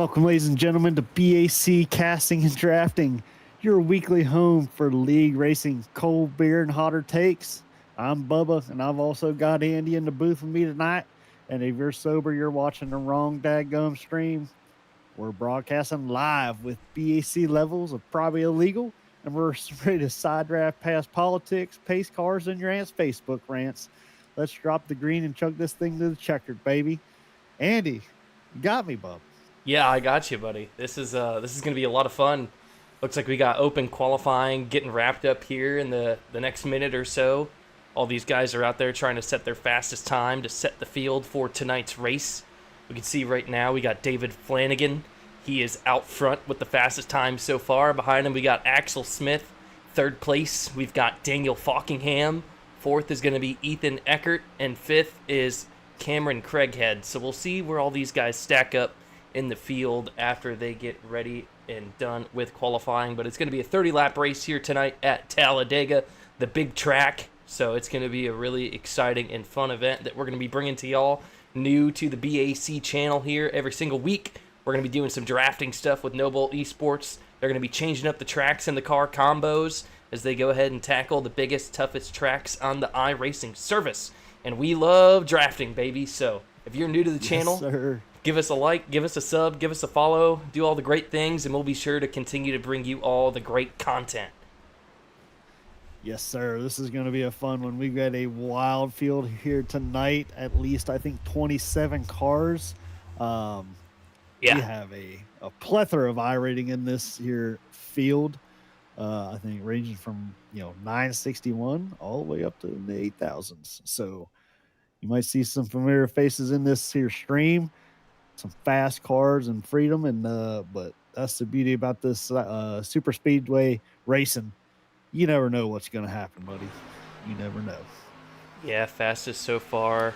Welcome, ladies and gentlemen, to B.A.C. Casting and Drafting, your weekly home for league racing, cold beer, and hotter takes. I'm Bubba, and I've also got Andy in the booth with me tonight. And if you're sober, you're watching the wrong dadgum stream. We're broadcasting live with B.A.C. levels of probably illegal, and we're ready to side draft past politics, pace cars, and your aunt's Facebook rants. Let's drop the green and chug this thing to the checkered, baby. Andy, you got me, bub. Yeah, I got you, buddy. This is gonna be a lot of fun. Looks like we got open qualifying getting wrapped up here in the next minute or so. All these guys are out there trying to set their fastest time to set the field for tonight's race. We can see right now we got David Flanagan. He is out front with the fastest time so far. Behind him we got Axel Smith, third place. We've got Daniel Falkingham. Fourth is going to be Ethan Eckert, and fifth is Cameron Craighead. So we'll see where all these guys stack up in the field after they get ready and done with qualifying. But it's going to be a 30-lap race here tonight at Talladega, the big track. So it's going to be a really exciting and fun event that we're going to be bringing to y'all. New to the B.A.C. channel here every single week. We're going to be doing some drafting stuff with NoBull ESports. They're going to be changing up the tracks and the car combos as they go ahead and tackle the biggest, toughest tracks on the iRacing service. And we love drafting, baby. So if you're new to the channel, sir. Give us a like, give us a sub, give us a follow, do all the great things, and we'll be sure to continue to bring you all the great content. Yes, sir. This is going to be a fun one. We've got a wild field here tonight. At least, I think, 27 cars. We have a plethora of iRating in this here field. I think ranging from 961 all the way up to the 8,000s. So you might see some familiar faces in this here stream. Some fast cars and freedom, and but that's the beauty about this super speedway racing. You never know what's going to happen, buddy. You never know. Yeah, fastest so far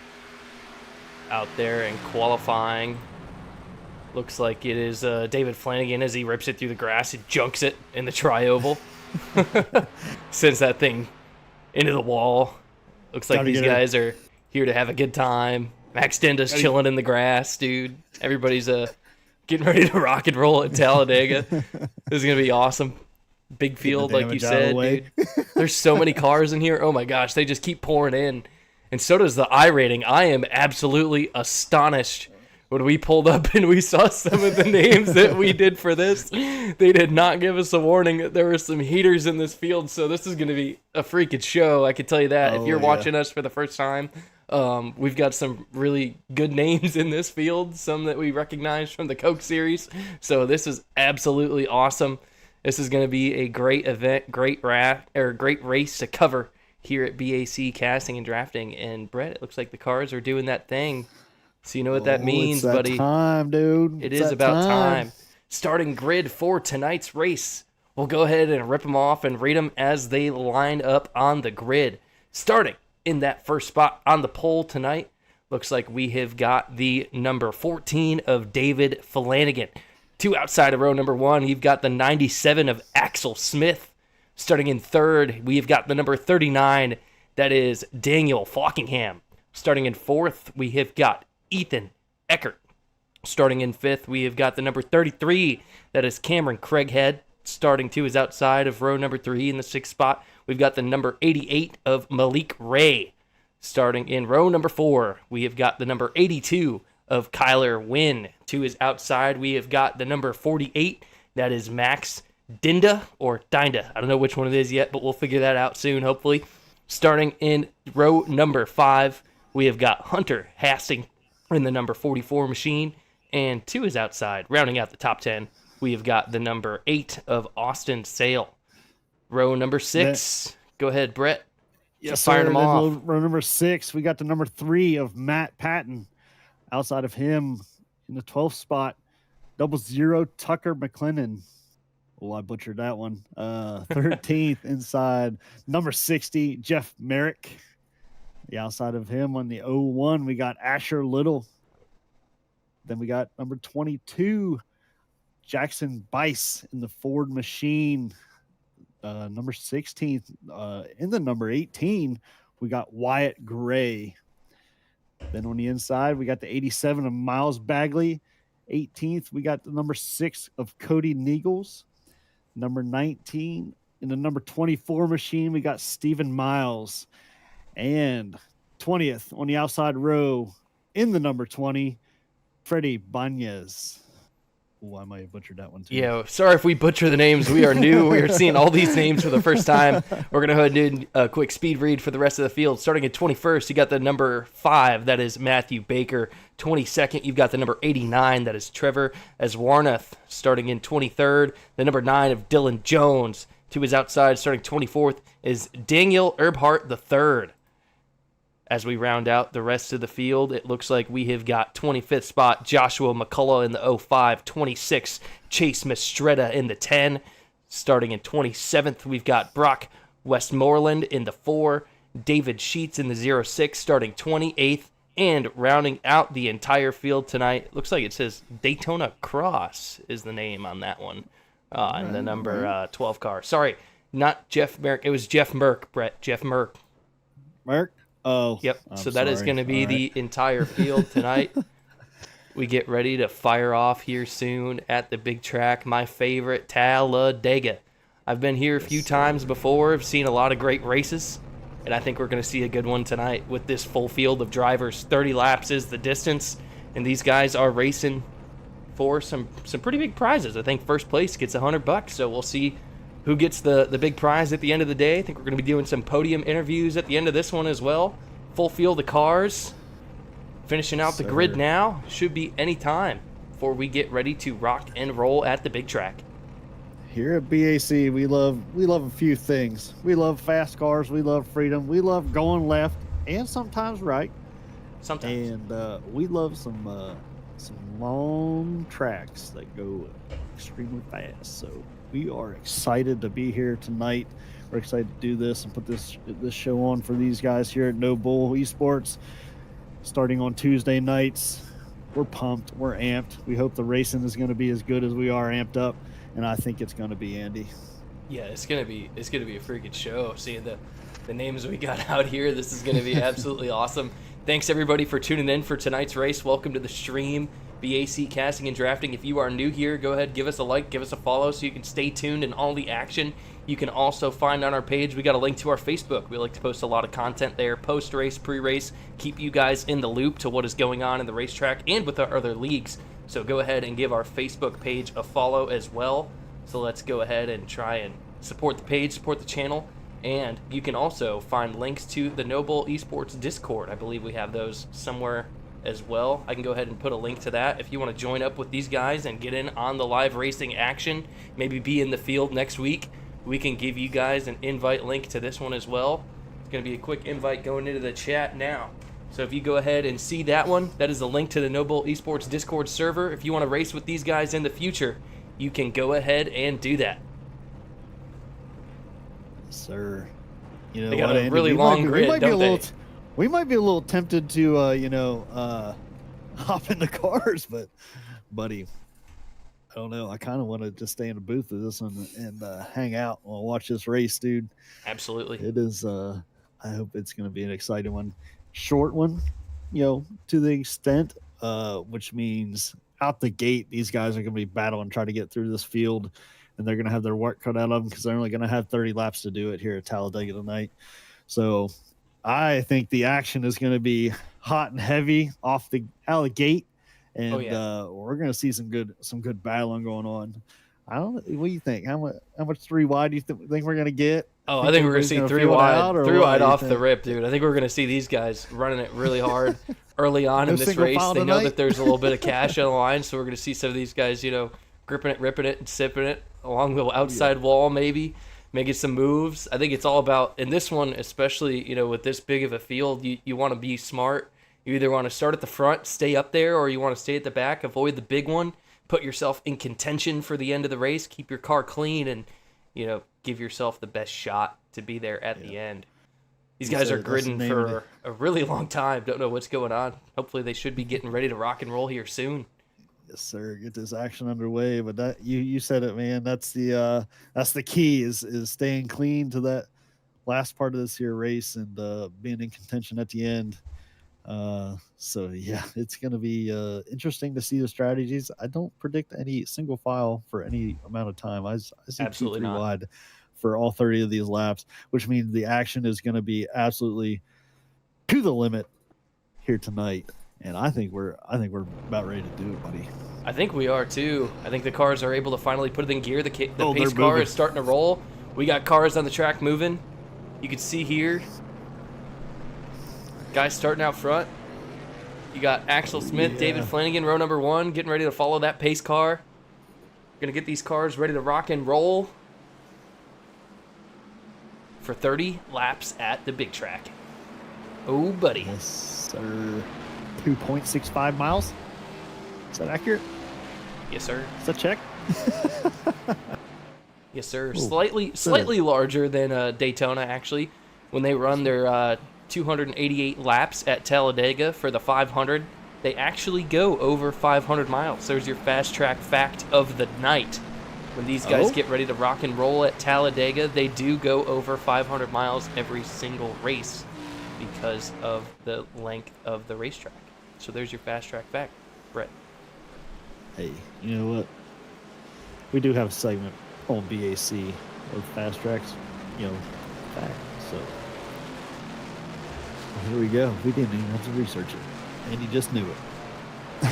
out there in qualifying. Looks like it is David Flanagan as he rips it through the grass. He junks it in the tri-oval. Sends that thing into the wall. Looks like these guys are here to have a good time. Max Denda's chilling in the grass, dude. Everybody's getting ready to rock and roll at Talladega. This is going to be awesome. Big field, like you said, dude. There's so many cars in here. Oh, my gosh. They just keep pouring in. And so does the iRating. I am absolutely astonished when we pulled up and we saw some of the names that we did for this. They did not give us a warning that there were some heaters in this field. So this is going to be a freaking show. I can tell you that. If you're watching us for the first time, we've got some really good names in this field, some that we recognize from the Coke series. So this is absolutely awesome. This is going to be a great event, great race to cover here at B.A.C. Casting and Drafting. And Brett, it looks like the cars are doing that thing. So you know what that means, it's buddy. Time, dude. It is about time. Starting grid for tonight's race. We'll go ahead and rip them off and rate them as they line up on the grid. Starting in that first spot on the pole tonight, looks like we have got the number 14 of David Flanagan. Two outside of row number 1, you've got the 97 of Axel Smith. Starting in third, we've got the number 39, that is Daniel Falkingham. Starting in fourth, we have got Ethan Eckert. Starting in fifth, we have got the number 33, that is Cameron Craighead. Starting 2 is outside of row number 3 in the 6th spot. We've got the number 88 of Malik Ray. Starting in row number 4, we have got the number 82 of Kyler Wynn. 2 is outside. We have got the number 48, that is Max Dinda, or Dinda. I don't know which one it is yet, but we'll figure that out soon, hopefully. Starting in row number 5, we have got Hunter Hastings in the number 44 machine, and 2 is outside. Rounding out the top 10, we have got the number 8 of Austin Sale. Row number 6. Go ahead, Brett. Yes, fire them off. Row number 6, we got the number 3 of Matt Patton. Outside of him, in the 12th spot, 00 Tucker McLennan. Oh, I butchered that one. 13th inside, number 60, Jeff Merrick. The outside of him on the 01, we got Asher Little. Then we got number 22, Jackson Bice in the Ford machine. Number 16, in the number 18, we got Wyatt Gray. Then on the inside, we got the 87 of Miles Bagley. 18th, we got the number 6 of Cody Neagles. Number 19 in the number 24 machine, we got Stephen Miles. And 20th on the outside row in the number 20, Freddie Banez. Oh, I might have butchered that one too. Yeah, sorry if we butcher the names. We are new. We are seeing all these names for the first time. We're going to go ahead and do a quick speed read for the rest of the field. Starting at 21st, you got the number 5, that is Matthew Baker. 22nd, you've got the number 89, that is Trevor Aswarnath. Starting in 23rd, the number 9 of Dylan Jones. To his outside, starting 24th, is Daniel Erbhart III. As we round out the rest of the field, it looks like we have got 25th spot Joshua McCullough in the 05, 26 Chase Mistretta in the 10. Starting in 27th, we've got Brock Westmoreland in the 4, David Sheets in the 06, starting 28th, and rounding out the entire field tonight, looks like it says Daytona Cross is the name on that one, and the number 12 car. Sorry, not Jeff Merck. It was Jeff Merck, Brett. Jeff Merck. Merck? Oh, yep. So that is going to be the entire field tonight. We get ready to fire off here soon at the big track, my favorite, Talladega. I've been here a few times before. I've seen a lot of great races, and I think we're going to see a good one tonight with this full field of drivers. 30 laps is the distance, and these guys are racing for some pretty big prizes. I think first place gets $100, so we'll see who gets the big prize at the end of the day. I think we're going to be doing some podium interviews at the end of this one as well. Full field of cars. Finishing out the grid now. Should be any time before we get ready to rock and roll at the big track. Here at B.A.C., we love a few things. We love fast cars. We love freedom. We love going left and sometimes right. Sometimes. And we love some long tracks that go extremely fast. So we are excited to be here tonight. We're excited to do this and put this show on for these guys here at NoBull ESports. Starting on Tuesday nights, we're pumped. We're amped. We hope the racing is going to be as good as we are amped up, and I think it's going to be, Andy. Yeah, it's gonna be a freaking show. Seeing the names we got out here, this is gonna be absolutely awesome. Thanks everybody for tuning in for tonight's race. Welcome to the stream, B.A.C. Casting and Drafting. If you are new here, go ahead, give us a like, give us a follow so you can stay tuned in all the action. You can also find on our page, we got a link to our Facebook. We like to post a lot of content there, post-race, pre-race, keep you guys in the loop to what is going on in the racetrack and with our other leagues. So go ahead and give our Facebook page a follow as well. So let's go ahead and try and support the page, support the channel. And you can also find links to the NoBull Esports Discord. I believe we have those somewhere as well. I can go ahead and put a link to that if you want to join up with these guys and get in on the live racing action, maybe be in the field next week. We can give you guys an invite link to this one as well. It's going to be a quick invite going into the chat now. So if you go ahead and see that one, that is a link to the NoBull Esports Discord server. If you want to race with these guys in the future, you can go ahead and do that. Sir, you know they got what, a Andy? really long grid, don't they? We might be a little tempted to, hop in the cars, but, buddy, I don't know. I kind of want to just stay in the booth with this one and hang out and watch this race, dude. Absolutely. It is. I hope it's going to be an exciting one, short one, to the extent, which means out the gate, these guys are going to be battling, trying to get through this field, and they're going to have their work cut out of them because they're only going to have 30 laps to do it here at Talladega tonight. So I think the action is going to be hot and heavy out of the gate, and we're going to see some good battling going on. I don't. What do you think? How much 3 wide do you think we're going to get? Oh, I think we're going to see 3 wide off the rip, dude. I think we're going to see these guys running it really hard early on in this race. They know that there's a little bit of cash on the line, so we're going to see some of these guys, gripping it, ripping it, and sipping it along the outside wall, maybe making some moves. I think it's all about, in this one, especially, with this big of a field, you want to be smart. You either want to start at the front, stay up there, or you want to stay at the back, avoid the big one, put yourself in contention for the end of the race, keep your car clean, and, give yourself the best shot to be there at the end. These guys are gridding for a really long time. Don't know what's going on. Hopefully they should be getting ready to rock and roll here soon. Yes, sir. Get this action underway. But that you said it, man. That's the key is staying clean to that last part of this here race and being in contention at the end. So yeah, it's going to be interesting to see the strategies. I don't predict any single file for any amount of time. I see Absolutely 2-3 not. wide for all 30 of these laps, which means the action is going to be absolutely to the limit here tonight. And I think we're about ready to do it, buddy. I think we are too. I think the cars are able to finally put it in gear. The Oh, pace they're car moving. is starting to roll. We got cars on the track moving. You can see here, guys starting out front. You got Axel Smith, Yeah. David Flanagan, row number 1, getting ready to follow that pace car. Gonna get these cars ready to rock and roll for 30 laps at the big track. Oh, buddy. Yes, sir. 2.65 miles. Is that accurate? Yes, sir. Is that check? Yes, sir. Ooh, Slightly larger than Daytona, actually. When they run their 288 laps at Talladega for the 500, they actually go over 500 miles. There's your fast track fact of the night. When these guys get ready to rock and roll at Talladega, they do go over 500 miles every single race because of the length of the racetrack. So there's your fast track fact, Brett. Hey, you know what? We do have a segment on B.A.C. of fast tracks, fact. So here we go. We didn't even have to research it, and you just knew it.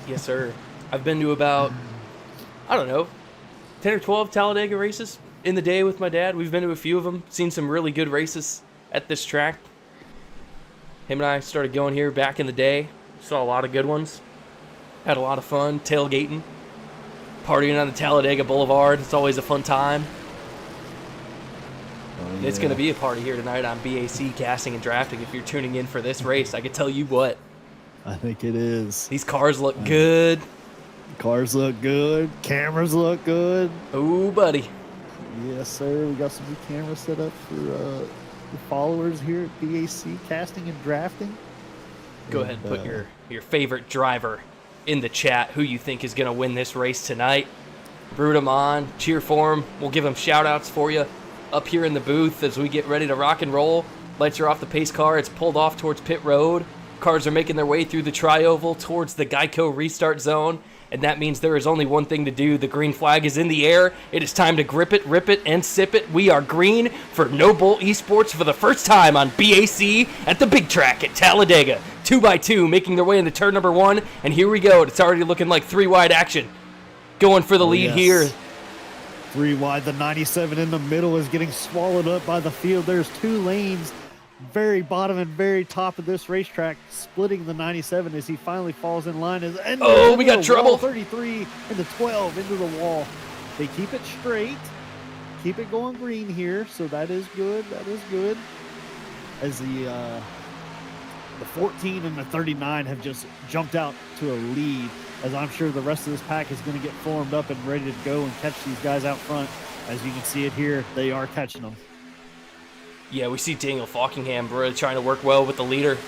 Yes, sir. I've been to about, I don't know, 10 or 12 Talladega races in the day with my dad. We've been to a few of them, seen some really good races at this track. Him and I started going here back in the day. Saw a lot of good ones. Had a lot of fun tailgating, partying on the Talladega Boulevard. It's always a fun time. Oh, It's going to be a party here tonight on B.A.C. Casting and Drafting. If you're tuning in for this race, I can tell you what. I think it is. These cars look good. Cars look good. Cameras look good. Oh, buddy. Yes, sir. We got some new cameras set up for the followers here at B.A.C. Casting and Drafting. Go ahead and put your favorite driver in the chat, who you think is going to win this race tonight. Root them on, cheer for them. We'll give them shout-outs for you up here in the booth as we get ready to rock and roll. Lights are off the pace car. It's pulled off towards pit road. Cars are making their way through the tri-oval towards the Geico restart zone, and that means there is only one thing to do. The green flag is in the air. It is time to grip it, rip it, and sip it. We are green for NoBull ESports for the first time on B.A.C. at the big track at Talladega. 2x2 making their way into turn number 1, and here we go. It's already looking like 3 wide action. Going for the lead here. 3 wide. The 97 in the middle is getting swallowed up by the field. There's 2 lanes, very bottom and very top of this racetrack, splitting the 97 as he finally falls in line. We got trouble. 33 into 12 into the wall. They keep it straight, keep it going green here, so that is good. That is good. As the 14 and the 39 have just jumped out to a lead, as I'm sure the rest of this pack is going to get formed up and ready to go and catch these guys out front. As you can see it here, they are catching them. Yeah, we see Daniel Falkingham really trying to work well with the leader.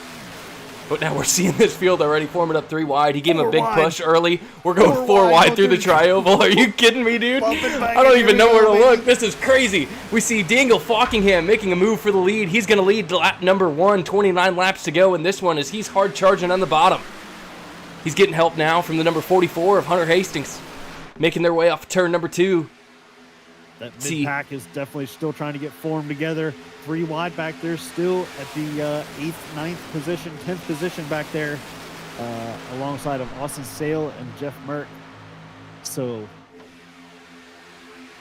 But now we're seeing this field already forming up 3 wide. He gave him a big push early. We're going 4 wide through the tri-oval. Are you kidding me, dude? I don't even know where to look. This is crazy. We see Daniel Falkingham making a move for the lead. He's going to lead lap number 1, 29 laps to go in this one as he's hard charging on the bottom. He's getting help now from the number 44 of Hunter Hastings, making their way off turn number 2. That mid-pack is definitely still trying to get formed together. 3 wide back there still at the 8th, 9th position, 10th position back there, alongside of Austin Sale and Jeff Merck. So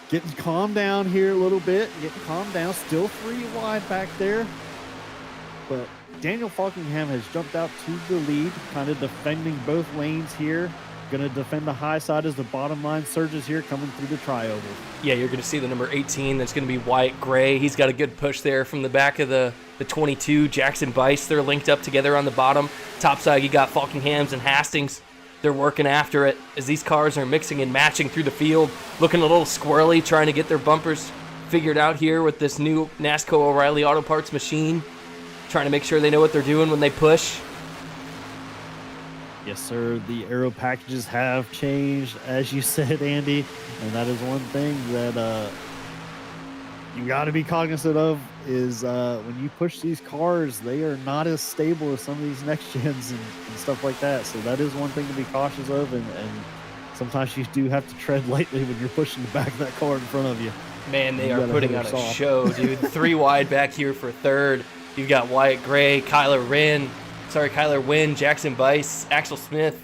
getting calmed down here a little bit, getting calmed down. Still 3 wide back there. But Daniel Falkingham has jumped out to the lead, kind of defending both lanes here. Going to defend the high side as the bottom line surges here coming through the tri-oval. Yeah, you're going to see the number 18. That's going to be Wyatt Gray. He's got a good push there from the back of the 22. Jackson Bice, they're linked up together on the bottom. Top side, you got Falkinghams and Hastings. They're working after it as these cars are mixing and matching through the field, looking a little squirrely, trying to get their bumpers figured out here with this new NASCO O'Reilly Auto Parts machine, trying to make sure they know what they're doing when they push. Yes, sir. The aero packages have changed, as you said, Andy, and that is one thing that you got to be cognizant of is when you push these cars, they are not as stable as some of these next gens and stuff like that. So that is one thing to be cautious of, and sometimes you do have to tread lightly when you're pushing the back of that car in front of you. Man, they are putting on a show, dude. 3 wide back here for third. You've got Wyatt Gray, Kyler Wynn, Jackson Bice, Axel Smith.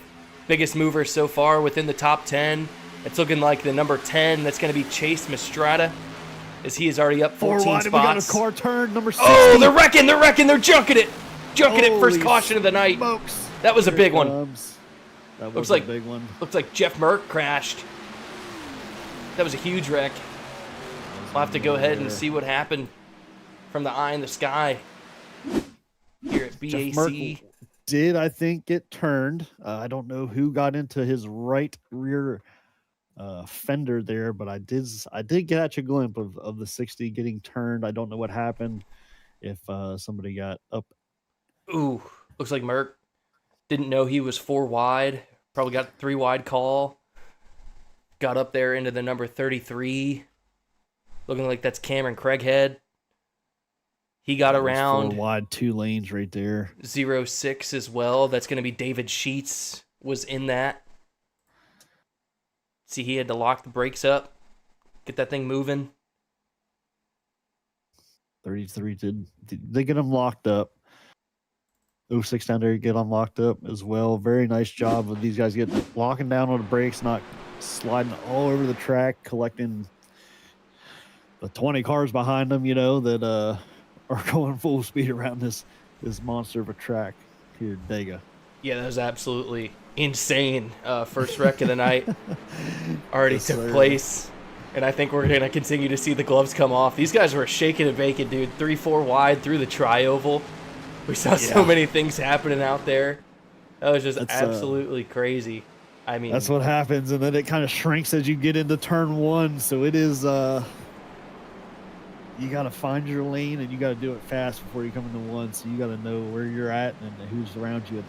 Biggest mover so far within the top 10. It's looking like the number 10, that's going to be Chase Mastrada, as he is already up 14 spots. We got a car turn, number 60. Oh, they're wrecking, they're junking it. First caution of the night. Smokes. That was a big one. That was a big one. Looks like Jeff Merck crashed. That was a huge wreck. We'll have to go ahead and see what happened from the eye in the sky here at B.A.C. Did, I think, get turned. I don't know who got into his right rear fender there, but I did catch a glimpse of the 60 getting turned. I don't know what happened, if somebody got up. Ooh, looks like Merck didn't know he was 4 wide. Probably got 3 wide call. Got up there into the number 33. Looking like that's Cameron Craighead. He got around 4 wide, 2 lanes right there. 06 as well. That's going to be David Sheets was in that. See, he had to lock the brakes up, get that thing moving. 33 did they get him locked up? 06 down there, get him locked up as well. Very nice job of these guys locking down on the brakes, not sliding all over the track, collecting the 20 cars behind them, that are going full speed around this monster of a track here at Dega. Yeah, that was absolutely insane. First wreck of the night already took place, and I think we're going to continue to see the gloves come off. These guys were shaking and baking, dude. 3-4 wide through the tri-oval. We saw so many things happening out there. That was just absolutely crazy. I mean, that's what happens, and then it kind of shrinks as you get into turn 1. So it is you got to find your lane, and you got to do it fast before you come into 1. So you got to know where you're at and who's around you at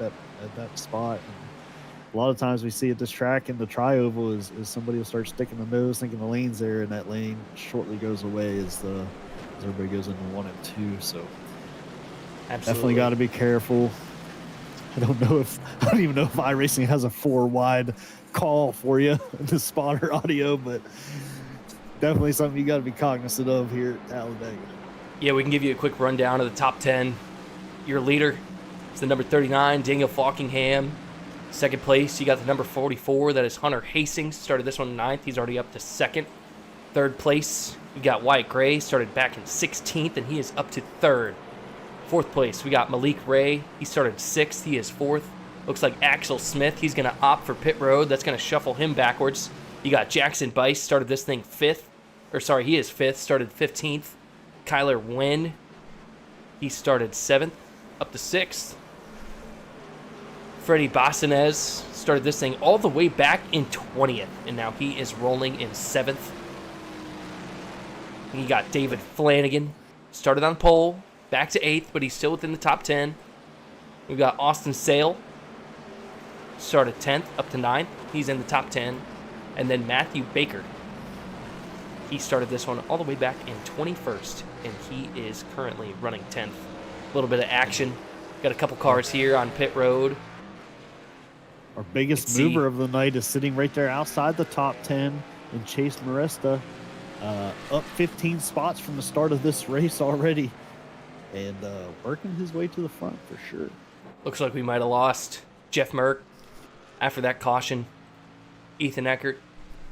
that spot. And a lot of times we see at this track in the tri-oval is somebody will start sticking the nose, thinking the lane's there, and that lane shortly goes away as everybody goes into 1 and 2. So definitely got to be careful. I don't even know if iRacing has a 4 wide call for you in the spotter audio, but definitely something you got to be cognizant of here at Talladega. Yeah, we can give you a quick rundown of the top 10. Your leader is the number 39, Daniel Falkingham. Second place, you got the number 44, that is Hunter Hastings. Started this one 9th. He's already up to 2nd. Third place, you got Wyatt Gray. Started back in 16th, and he is up to 3rd. Fourth place, we got Malik Ray. He started 6th. He is 4th. Looks like Axel Smith. He's going to opt for pit road. That's going to shuffle him backwards. You got Jackson Bice. Started this thing 5th. He is 5th. Started 15th. Kyler Wynn. He started 7th. Up to 6th. Freddie Bassanez started this thing all the way back in 20th. And now he is rolling in 7th. And you got David Flanagan. Started on pole. Back to 8th, but he's still within the top 10. We've got Austin Sale. Started 10th, up to 9th. He's in the top 10. And then Matthew Baker. He started this one all the way back in 21st, and he is currently running 10th. A little bit of action. Got a couple cars here on pit road. Our biggest mover of the night is sitting right there outside the top 10 in Chase Maresta. Up 15 spots from the start of this race already. And working his way to the front for sure. Looks like we might have lost Jeff Merck after that caution. Ethan Eckert,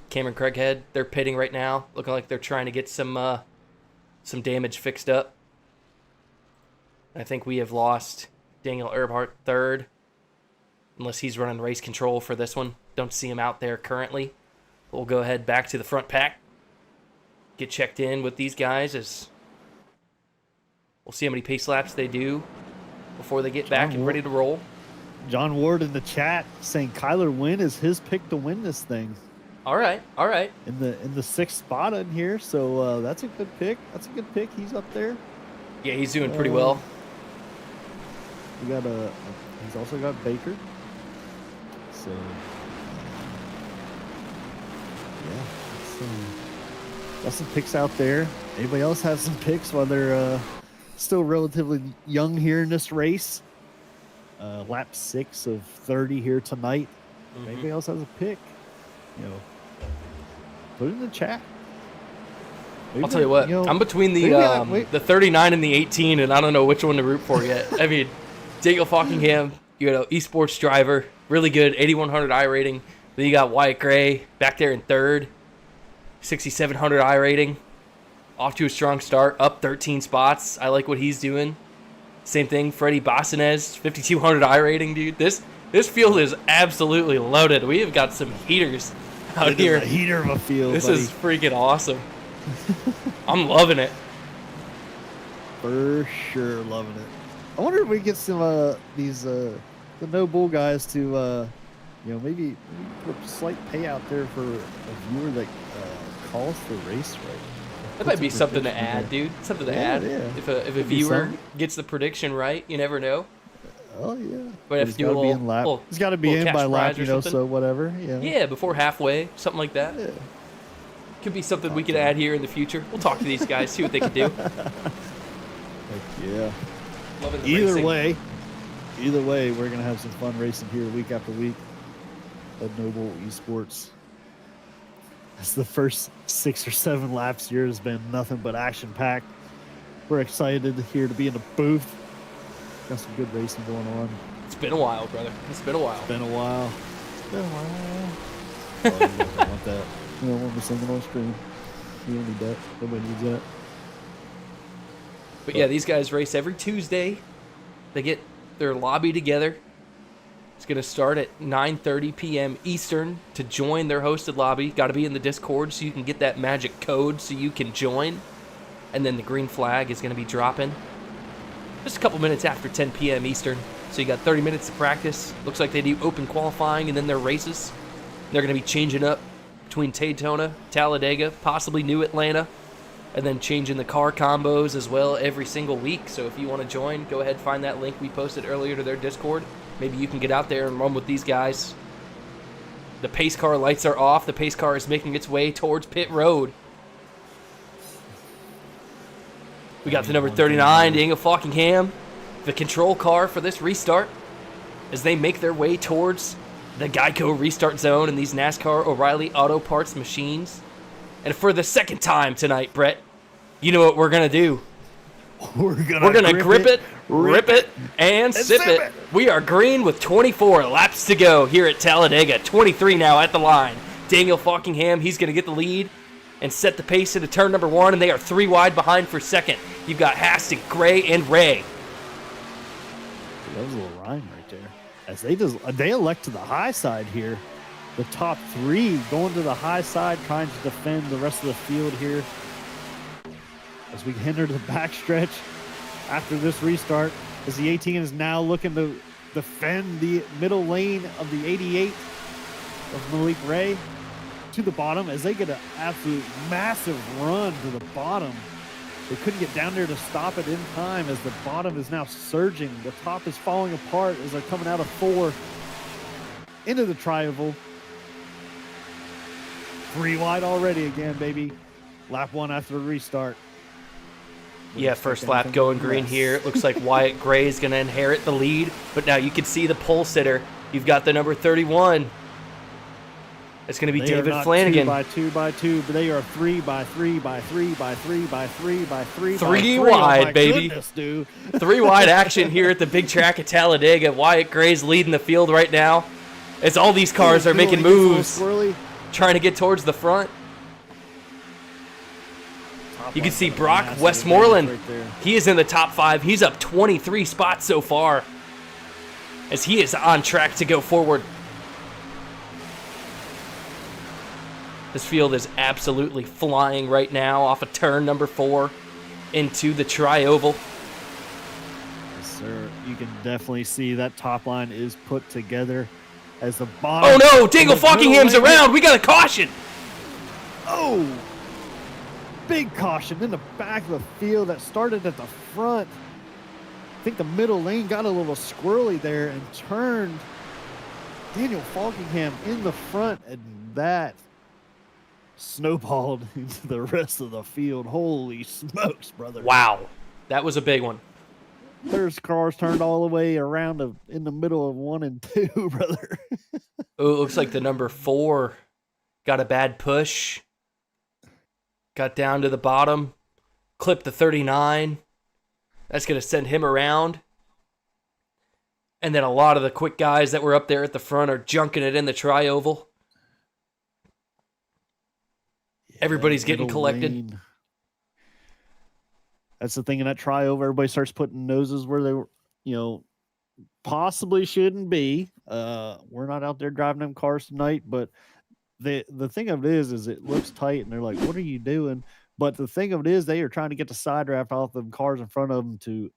Cameron Craighead, they're pitting right now. Looking like they're trying to get some damage fixed up. I think we have lost Daniel Erbhart 3rd. Unless he's running race control for this one. Don't see him out there currently. We'll go ahead back to the front pack. Get checked in with these guys as we'll see how many pace laps they do before they get back and ready to roll. John Ward in the chat saying Kyler Wynn is his pick to win this thing. All right. In the 6th spot in here, so that's a good pick. He's up there. Yeah, he's doing pretty well. We got he's also got Baker. So yeah, got some picks out there. Anybody else have some picks while they're still relatively young here in this race? Lap 6 of 30 here tonight. Anybody else has a pick? Put it in the chat. Maybe I'll tell you what. I'm between the 39 and the 18, and I don't know which one to root for yet. I mean, Daniel Falkingham, esports driver, really good, 8100 I rating. Then you got Wyatt Gray back there in third, 6700 I rating. Off to a strong start, up 13 spots. I like what he's doing. Same thing, Freddie Bassanez, 5200 I rating, dude. This field is absolutely loaded. We have got some heaters out here. It's a heater of a field. This is freaking awesome. I'm loving it. For sure, loving it. I wonder if we get some the NoBull guys to maybe put a slight payout there for a viewer that calls for race right. That might be something to add, dude. Something to add. Yeah. If a viewer gets the prediction right, you never know. Oh yeah. But if you it's got to be in by lap, so whatever. Yeah. Yeah, before halfway, something like that. Yeah. Could be something we could add here in the future. We'll talk to these guys, see what they can do. Yeah. Either way, we're gonna have some fun racing here week after week at NoBull ESports. As the first 6 or 7 laps here has been nothing but action packed. We're excited here to be in the booth. Got some good racing going on. It's been a while, brother. It's been a while. Oh, you don't want that. You don't want me singing on screen. You don't need that. Nobody needs that. But yeah, these guys race every Tuesday. They get their lobby together. It's going to start at 9:30 p.m. Eastern. To join their hosted lobby, got to be in the Discord so you can get that magic code so you can join. And then the green flag is going to be dropping just a couple minutes after 10 p.m. Eastern. So you got 30 minutes to practice. Looks like they do open qualifying and then their races. They're going to be changing up between Daytona, Talladega, possibly New Atlanta, and then changing the car combos as well every single week. So if you want to join, go ahead, find that link we posted earlier to their Discord. Maybe you can get out there and run with these guys. The pace car lights are off. The pace car is making its way towards pit road. We got the number 39, Daniel Falkingham, the control car for this restart, as they make their way towards the Geico restart zone in these NASCAR O'Reilly Auto Parts machines. And for the second time tonight, Brett, you know what we're going to do. We're gonna grip it, rip it, and sip it. We are green with 24 laps to go here at Talladega. 23 now at the line. Daniel Falkingham, he's going to get the lead and set the pace into turn number 1, and they are 3 wide behind for second. You've got Haston, Gray, and Ray. That was a little rhyme right there. As they elect to the high side here. The top 3 going to the high side, trying to defend the rest of the field here. As we enter the backstretch after this restart, as the 18 is now looking to defend the middle lane of the 88 of Malik Ray to the bottom, as they get an absolute massive run to the bottom. They couldn't get down there to stop it in time, as the bottom is now surging. The top is falling apart as they're coming out of 4 into the tri-oval. 3 wide already again, baby. Lap 1 after the restart. Yeah, first lap going green here. It looks like Wyatt Gray is going to inherit the lead. But now you can see the pole sitter. You've got the number 31. It's going to be David Flanagan. 2 by 2 by 2, but they are 3 by 3 by 3 by 3 by 3 by 3 by 3 wide, baby. Goodness, dude. 3 wide action here at the big track at Talladega. Wyatt Gray's leading the field right now. As all these cars are making moves, trying to get towards the front. You can see Brock Westmoreland. Right, he is in the top 5. He's up 23 spots so far, as he is on track to go forward. This field is absolutely flying right now off of turn number 4 into the tri-oval. Yes, sir. You can definitely see that top line is put together as the bottom. Oh no, Daniel Falkingham's around. We got a caution. Oh, big caution in the back of the field that started at the front. I think the middle lane got a little squirrely there and turned Daniel Falkingham in the front, and that snowballed into the rest of the field. Holy smokes, brother. Wow. That was a big one. There's cars turned all the way around in the middle of 1 and 2, brother. Oh, it looks like the number 4 got a bad push. Got down to the bottom. Clipped the 39. That's going to send him around. And then a lot of the quick guys that were up there at the front are junking it in the tri-oval. Yeah, everybody's getting collected. Lane. That's the thing in that tri-oval. Everybody starts putting noses where they were, possibly shouldn't be. We're not out there driving them cars tonight, but the thing of it is it looks tight, and they're like, "What are you doing?" But the thing of it is, they are trying to get the side draft off the cars in front of them to,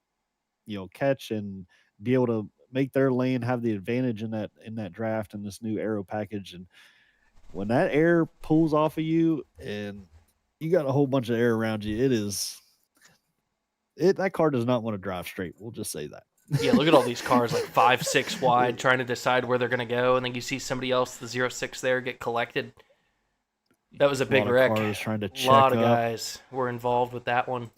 catch and be able to make their lane have the advantage in that draft and this new aero package. And when that air pulls off of you and you got a whole bunch of air around you, that car does not want to drive straight. We'll just say that. Yeah, look at all these cars like 5, 6 wide trying to decide where they're going to go, and then you see somebody else, the 06 there, get collected. That was a big wreck. A lot of guys were involved with that one.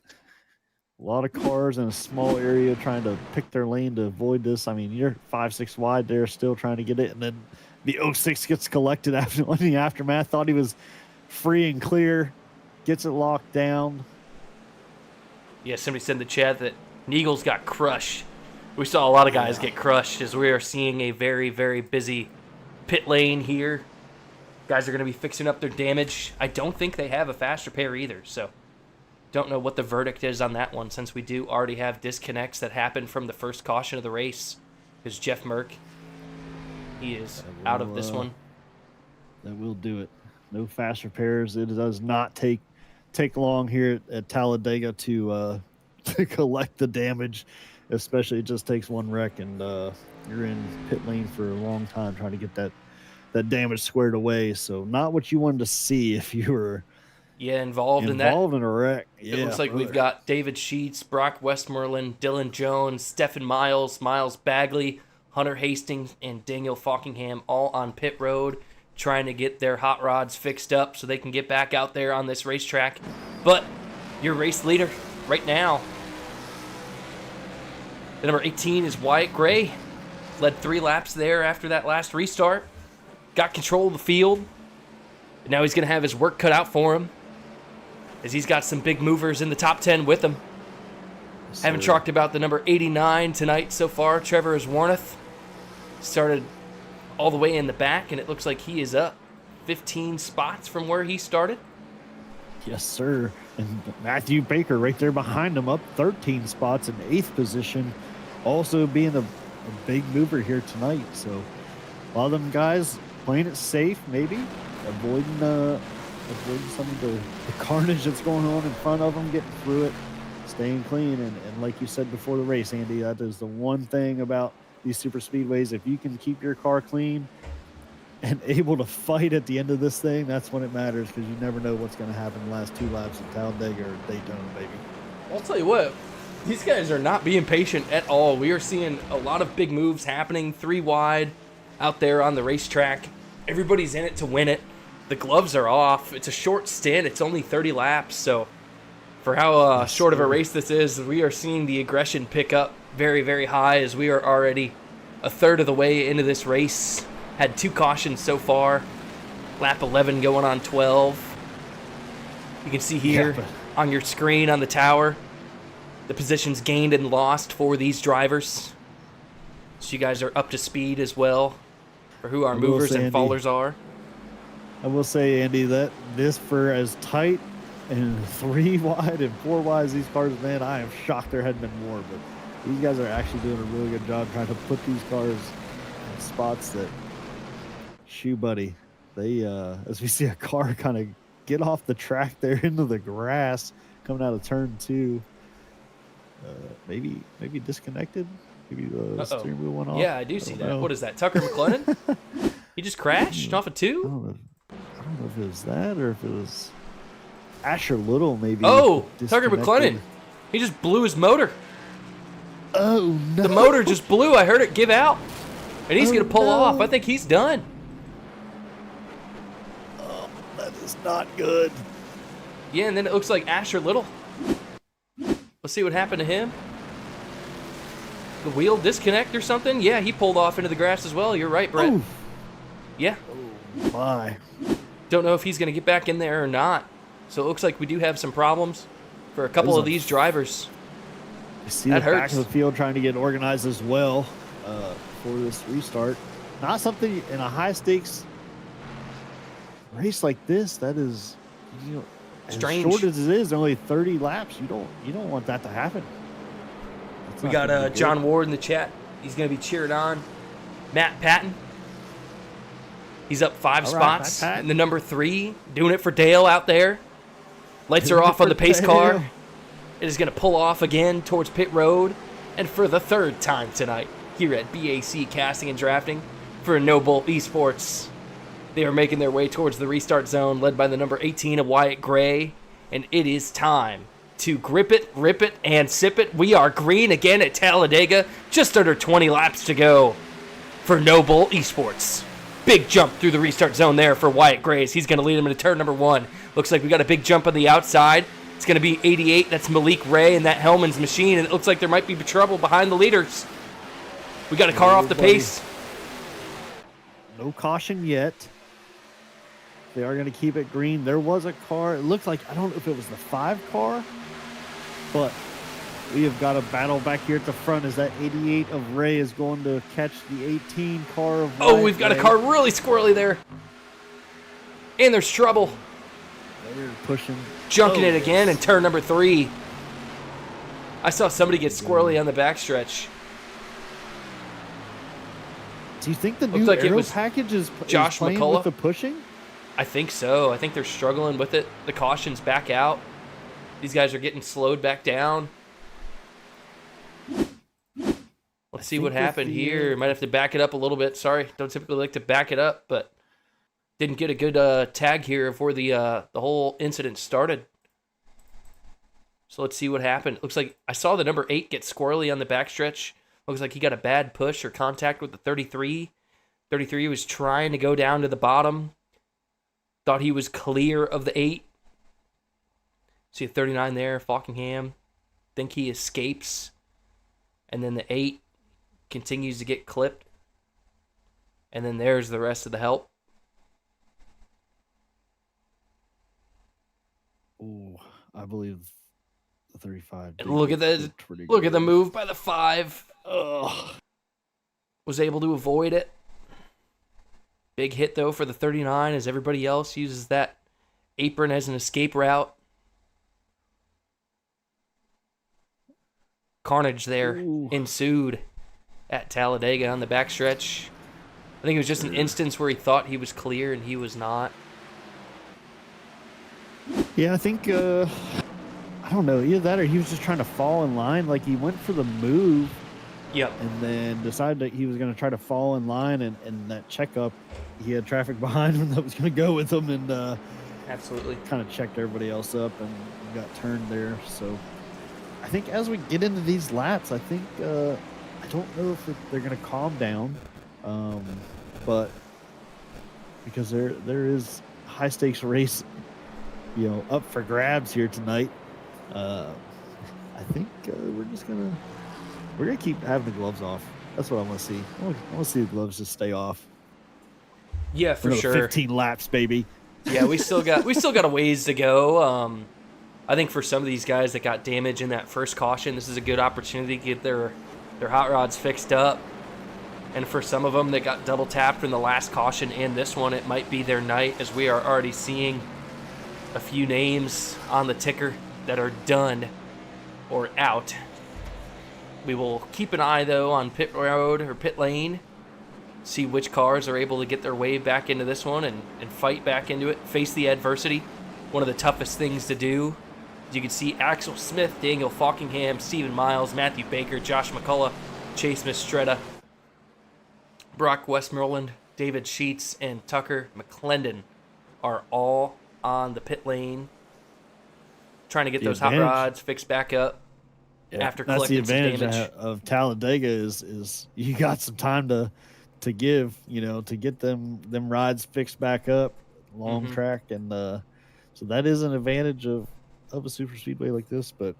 A lot of cars in a small area trying to pick their lane to avoid this. I mean, you're 5, 6 wide there, still trying to get it, and then the 06 gets collected after in the aftermath. Thought he was free and clear, gets it locked down. Yeah, somebody said in the chat that Neagles got crushed. We saw a lot of guys get crushed as we are seeing a very, very busy pit lane here. Guys are going to be fixing up their damage. I don't think they have a fast repair either, so don't know what the verdict is on that one, since we do already have disconnects that happened from the first caution of the race. Because Jeff Merck, he is out of this one. That will do it. No fast repairs. It does not take long here at Talladega to collect the damage. Especially, it just takes one wreck, and you're in pit lane for a long time trying to get that damage squared away. So not what you wanted to see if you were involved in that. Involved in a wreck. It looks like we've got David Sheets, Brock Westmoreland, Dylan Jones, Stephen Miles, Miles Bagley, Hunter Hastings, and Daniel Falkingham all on pit road trying to get their hot rods fixed up so they can get back out there on this racetrack. But your race leader right now, the number 18 is Wyatt Gray. Led 3 laps there after that last restart. Got control of the field. And now he's going to have his work cut out for him, as he's got some big movers in the top 10 with him. Haven't talked about the number 89 tonight so far. Trevor Warneth started all the way in the back, and it looks like he is up 15 spots from where he started. Yes, sir. And Matthew Baker right there behind him, up 13 spots in 8th position, also being a big mover here tonight. So a lot of them guys playing it safe, maybe avoiding some of the carnage that's going on in front of them, getting through it, staying clean. And like you said before the race, Andy, that is the one thing about these super speedways. If you can keep your car clean and able to fight at the end of this thing, that's when it matters, because you never know what's going to happen in the last 2 laps at Talladega or Daytona, baby. I'll tell you what, these guys are not being patient at all. We are seeing a lot of big moves happening, 3 wide out there on the racetrack. Everybody's in it to win it. The gloves are off. It's a short stint. It's only 30 laps, so for how short of a race this is, we are seeing the aggression pick up very, very high, as we are already a third of the way into this race. Had 2 cautions so far. Lap 11 going on 12. You can see here on your screen on the tower the positions gained and lost for these drivers, so you guys are up to speed as well for who our movers and fallers are. I will say, Andy, that this, for as tight and 3 wide and 4 wide as these cars, man, I am shocked there hadn't been more. But these guys are actually doing a really good job trying to put these cars in spots that, shoe buddy, they as we see a car kind of get off the track there into the grass coming out of turn 2. Maybe disconnected. Maybe the steering wheel went off. Yeah, I do see that. What is that, Tucker McLennan? He just crashed off a 2? I don't know if it was that or if it was Asher Little, maybe. Oh, Tucker McLennan. He just blew his motor. Oh, no. The motor just blew. I heard it give out. And he's going to pull off. I think he's done. Oh, that is It's not good. Yeah, and then it looks like Asher Little. Let's see what happened to him. The wheel disconnect or something? Yeah, he pulled off into the grass as well. You're right, Brett. Ooh. Yeah. Oh, my. Don't know if he's going to get back in there or not. So it looks like we do have some problems for a couple of these drivers. I see that the back of the field trying to get organized as well for this restart. Not something in a high-stakes race like this. That is, you know, strange. As short as it is, only 30 laps. You don't want that to happen. We got John Ward in the chat. He's going to be cheered on. Matt Patton. He's up 5 spots in the number 3. Doing it for Dale out there. Lights are off on the pace car. It is going to pull off again towards pit road. And for the 3rd time tonight here at B.A.C. Casting and Drafting for NoBull ESports. They are making their way towards the restart zone led by the number 18 of Wyatt Gray. And it is time to grip it, rip it, and sip it. We are green again at Talladega. Just under 20 laps to go for NoBull ESports. Big jump through the restart zone there for Wyatt Grace. He's going to lead him into turn number 1. Looks like we got a big jump on the outside. It's going to be 88. That's Malik Ray and that Hellman's machine. And it looks like there might be trouble behind the leaders. We got a car off the pace. No caution yet. They are going to keep it green. There was a car. It looked like, I don't know if it was the 5 car, but we have got a battle back here at the front as that 88 of Ray is going to catch the 18 car of Wyatt we've got Ray. A car really squirrely there. And there's trouble. They're pushing. Junking it again in turn number 3. I saw somebody get squirrely on the backstretch. Do you think the new aero package is playing with the pushing? I think so. I think they're struggling with it. The caution's back out. These guys are getting slowed back down. Let's see what happened here. Might have to back it up a little bit. Sorry, don't typically like to back it up, but didn't get a good tag here before the whole incident started. So let's see what happened. Looks like I saw the number 8 get squirrely on the backstretch. Looks like he got a bad push or contact with the 33. 33 was trying to go down to the bottom. Thought he was clear of the 8. See a 39 there, Falkingham. Think he escapes. And then the 8 continues to get clipped. And then there's the rest of the help. Ooh, I believe the 35. And look at the move by the 5. Ugh. Was able to avoid it. Big hit, though, for the 39 as everybody else uses that apron as an escape route. Carnage there ensued at Talladega on the backstretch. I think it was just an instance where he thought he was clear and he was not. Yeah, I think, I don't know, either that or he was just trying to fall in line. Like, he went for the move. Yep. And then decided that he was going to try to fall in line, and that checkup, he had traffic behind him that was going to go with him, and absolutely kind of checked everybody else up and got turned there. So I think as we get into these laps, I think I don't know if they're going to calm down, but because there is high stakes race, you know, up for grabs here tonight. I think we're gonna keep having the gloves off. That's what I want to see. I want to see the gloves just stay off. Yeah, for sure. 15 laps, baby. Yeah, we still got a ways to go. I think for some of these guys that got damage in that first caution, this is a good opportunity to get their hot rods fixed up. And for some of them that got double tapped in the last caution and this one, it might be their night, as we are already seeing a few names on the ticker that are done or out. We will keep an eye, though, on pit road or pit lane, see which cars are able to get their way back into this one and fight back into it, face the adversity. One of the toughest things to do. As you can see, Axel Smith, Daniel Falkingham, Stephen Miles, Matthew Baker, Josh McCullough, Chase Mistretta, Brock Westmoreland, David Sheets, and Tucker McClendon are all on the pit lane trying to get those hot rods fixed back up. Yeah, after that's the advantage of Talladega is you got some time to give, you know, to get them rods fixed back up. long track, and so that is an advantage of a super speedway like this. But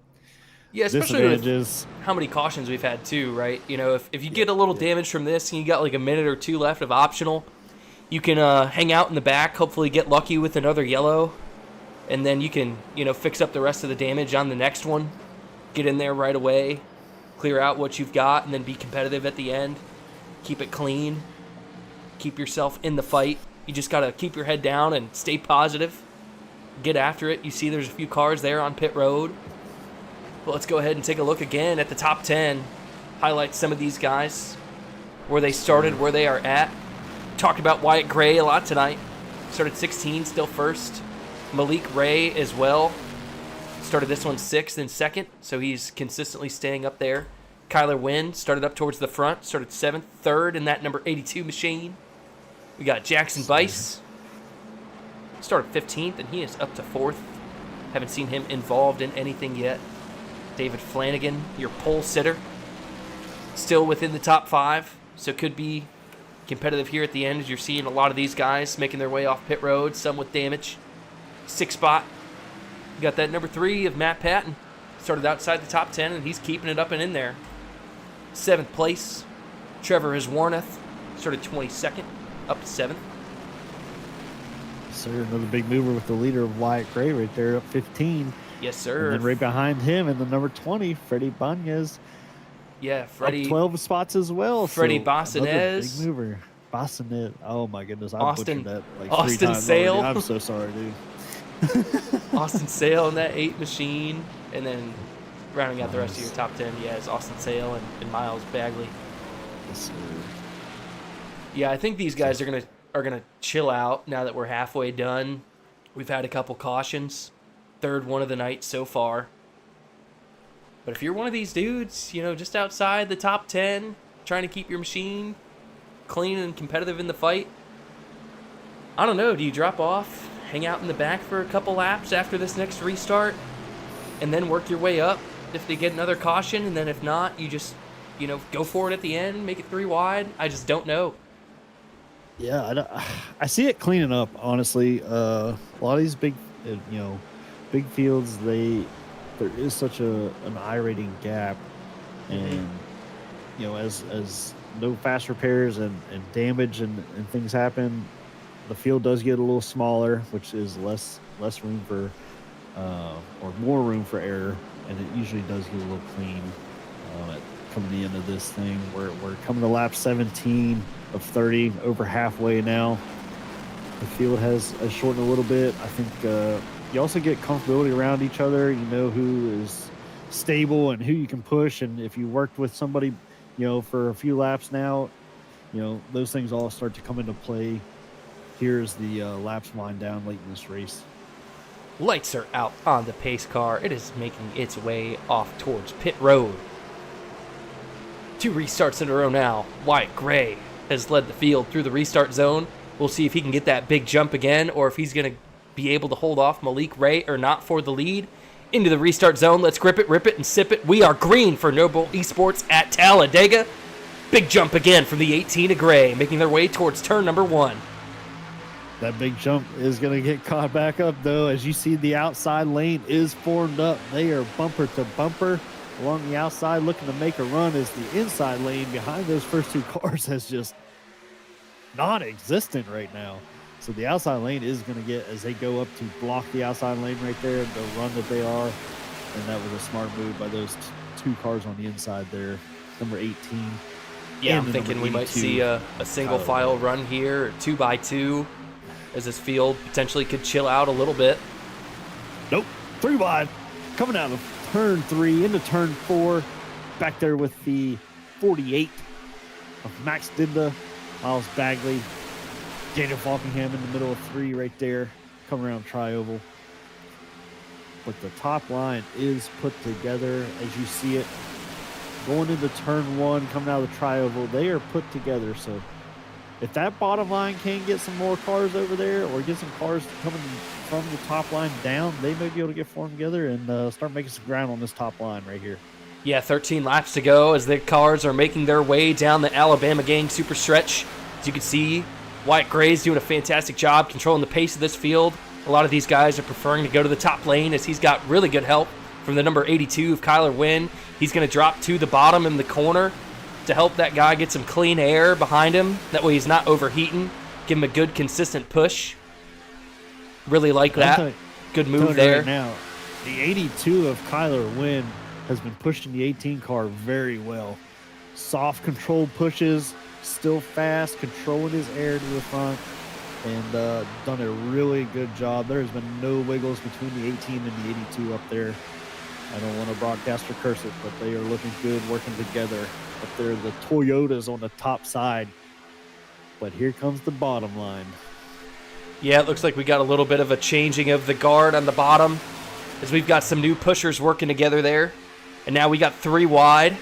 yeah, especially with how many cautions we've had too, right? You know, if you get a little damage from this and you got like a minute or two left of optional, you can hang out in the back, hopefully get lucky with another yellow, and then you can, you know, fix up the rest of the damage on the next one. Get in there right away, clear out what you've got, and then be competitive at the end. Keep it clean. Keep yourself in the fight. You just got to keep your head down and stay positive. Get after it. You see there's a few cars there on pit road. But let's go ahead and take a look again at the top 10. Highlight some of these guys, where they started, where they are at. Talked about Wyatt Gray a lot tonight. Started 16, still first. Malik Ray as well. Started this one 6th and 2nd, so he's consistently staying up there. Kyler Wynn started up towards the front, started 7th, 3rd in that number 82 machine. We got Jackson Bice. Started 15th, and he is up to 4th. Haven't seen him involved in anything yet. David Flanagan, your pole sitter. Still within the top 5, so could be competitive here at the end, as you're seeing a lot of these guys making their way off pit road, some with damage. 6th spot. You got that number 3 of Matt Patton. Started outside the top 10, and he's keeping it up and in there. 7th place, Trevor Iswarneth. Started 22nd, up to 7th. Sir, another big mover with the leader of Wyatt Gray right there, up 15. Yes, sir. And then right behind him in the number 20, Freddie Banez. Yeah, Freddie. Up 12 spots as well. Freddie Bassanez. Big mover. Bassanez. Oh, my goodness. I butchered that like Austin 3 times Sale. already. I'm so sorry, dude. Austin Sale in that 8 machine. And then rounding out the rest of your top 10, yeah, is Austin Sale and Miles Bagley. Yes, sir. Yeah, I think these guys are gonna chill out now that we're halfway done. We've had a couple cautions. 3rd one of the night so far. But if you're one of these dudes, you know, just outside the top 10, trying to keep your machine clean and competitive in the fight, I don't know, do you drop off, hang out in the back for a couple laps after this next restart, and then work your way up if they get another caution, and then if not, you just, you know, go for it at the end, make it 3 wide? I just don't know. Yeah, I see it cleaning up, honestly. A lot of these big, big fields, there is such an Irating gap, and you know, as no fast repairs and damage and things happen, the field does get a little smaller, which is less room for or more room for error, and it usually does get a little clean at coming to the end of this thing. We're coming to lap 17 of 30, over halfway now. The field has shortened a little bit. I think you also get comfortability around each other. You know who is stable and who you can push, and if you worked with somebody, you know, for a few laps now, you know, those things all start to come into play. Here's the laps wind down late in this race. Lights are out on the pace car. It is making its way off towards pit road. 2 restarts in a row now. Wyatt Gray has led the field through the restart zone. We'll see if he can get that big jump again, or if he's going to be able to hold off Malik Ray or not for the lead. Into the restart zone. Let's grip it, rip it, and sip it. We are green for NoBull ESports at Talladega. Big jump again from the 18 of Gray, making their way towards turn number 1. That big jump is going to get caught back up, though. As you see, the outside lane is formed up. They are bumper to bumper along the outside, looking to make a run, as the inside lane behind those first 2 cars has just non-existent right now. So the outside lane is going to get, as they go up to block the outside lane right there, the run that they are. And that was a smart move by those 2 cars on the inside there. Number 18. Yeah, I'm thinking we might see a single file run here, 2x2, as this field potentially could chill out a little bit. Nope, 3 wide. Coming out of turn 3 into turn 4. Back there with the 48 of Max Dinda, Miles Bagley, Daniel Falkingham in the middle of 3 right there, coming around tri-oval. But the top line is put together as you see it. Going into turn 1, coming out of the tri-oval, they are put together. So if that bottom line can get some more cars over there, or get some cars coming from the top line down, they may be able to get formed together and start making some ground on this top line right here. Yeah, 13 laps to go as the cars are making their way down the Alabama Gang super stretch. As you can see, Wyatt Gray's doing a fantastic job controlling the pace of this field. A lot of these guys are preferring to go to the top lane as he's got really good help from the number 82 of Kyler Wynn. He's going to drop to the bottom in the corner to help that guy get some clean air behind him. That way he's not overheating. Give him a good, consistent push. Really like that. Good move there. Right now, the 82 of Kyler Wynn has been pushing the 18 car very well. Soft, controlled pushes, still fast, controlling his air to the front, and done a really good job. There has been no wiggles between the 18 and the 82 up there. I don't want to broadcast or curse it, but they are looking good, working together. Up there, the Toyotas on the top side. But here comes the bottom line. Yeah, it looks like we got a little bit of a changing of the guard on the bottom as we've got some new pushers working together there. And now we got 3 wide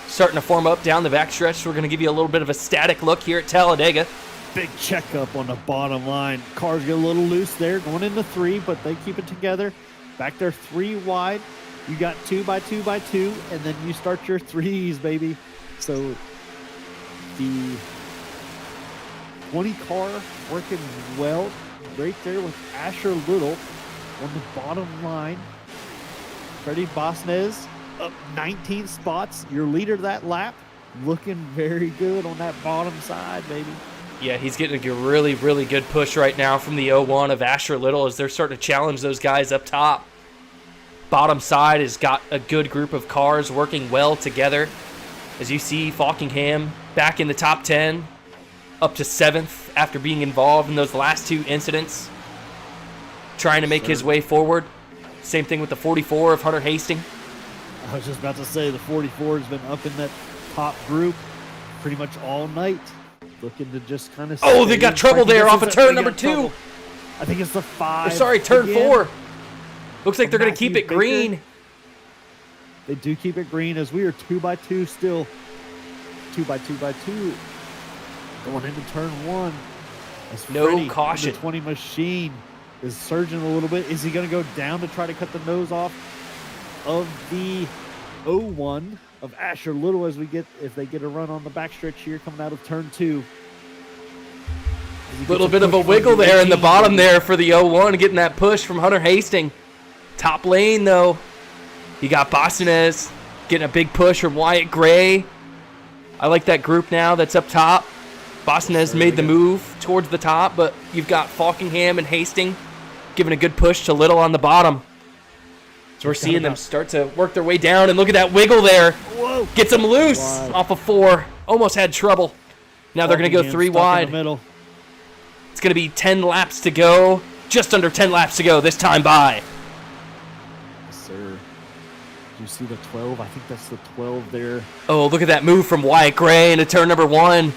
starting to form up down the backstretch. So we're going to give you a little bit of a static look here at Talladega. Big checkup on the bottom line. Cars get a little loose there going into 3, but they keep it together. Back there 3 wide. You got 2 by 2 by 2, and then you start your 3s, baby. So the 20 car working well right there with Asher Little on the bottom line. Freddie Bosnez up 19 spots. Your leader that lap looking very good on that bottom side, baby. Yeah, he's getting a really, really good push right now from the 01 of Asher Little as they're starting to challenge those guys up top. Bottom side has got a good group of cars working well together. As you see, Falkingham back in the top 10, up to 7th after being involved in those last 2 incidents, trying to make his way forward. Same thing with the 44 of Hunter Hastings. I was just about to say the 44 has been up in that top group pretty much all night, looking to just kind of. Oh, they got trouble there off of turn number 2. Trouble. I think it's the 5. Oh, sorry, turn 4. Looks like they're going to keep it green. They do keep it green as we are 2 by 2 still. 2 by 2 by 2. Going into turn 1. As no Freddie, caution. The 20 machine is surging a little bit. Is he going to go down to try to cut the nose off of the 01 of Asher Little as we get, if they get a run on the backstretch here coming out of turn 2? Little bit of a wiggle there in the bottom there for the 01, getting that push from Hunter Hastings. Top lane, though. You got Bostonez getting a big push from Wyatt Gray. I like that group now that's up top. Bostonez made the move towards the top, but you've got Falkingham and Hastings giving a good push to Little on the bottom. So we're seeing them start to work their way down, and look at that wiggle there. Whoa. Gets them loose off of 4. Almost had trouble. Now they're going to go 3 wide. It's going to be 10 laps to go. Just under 10 laps to go this time by. Yes, sir. Do you see the 12? I think that's the 12 there. Oh, look at that move from Wyatt Gray into turn number 1.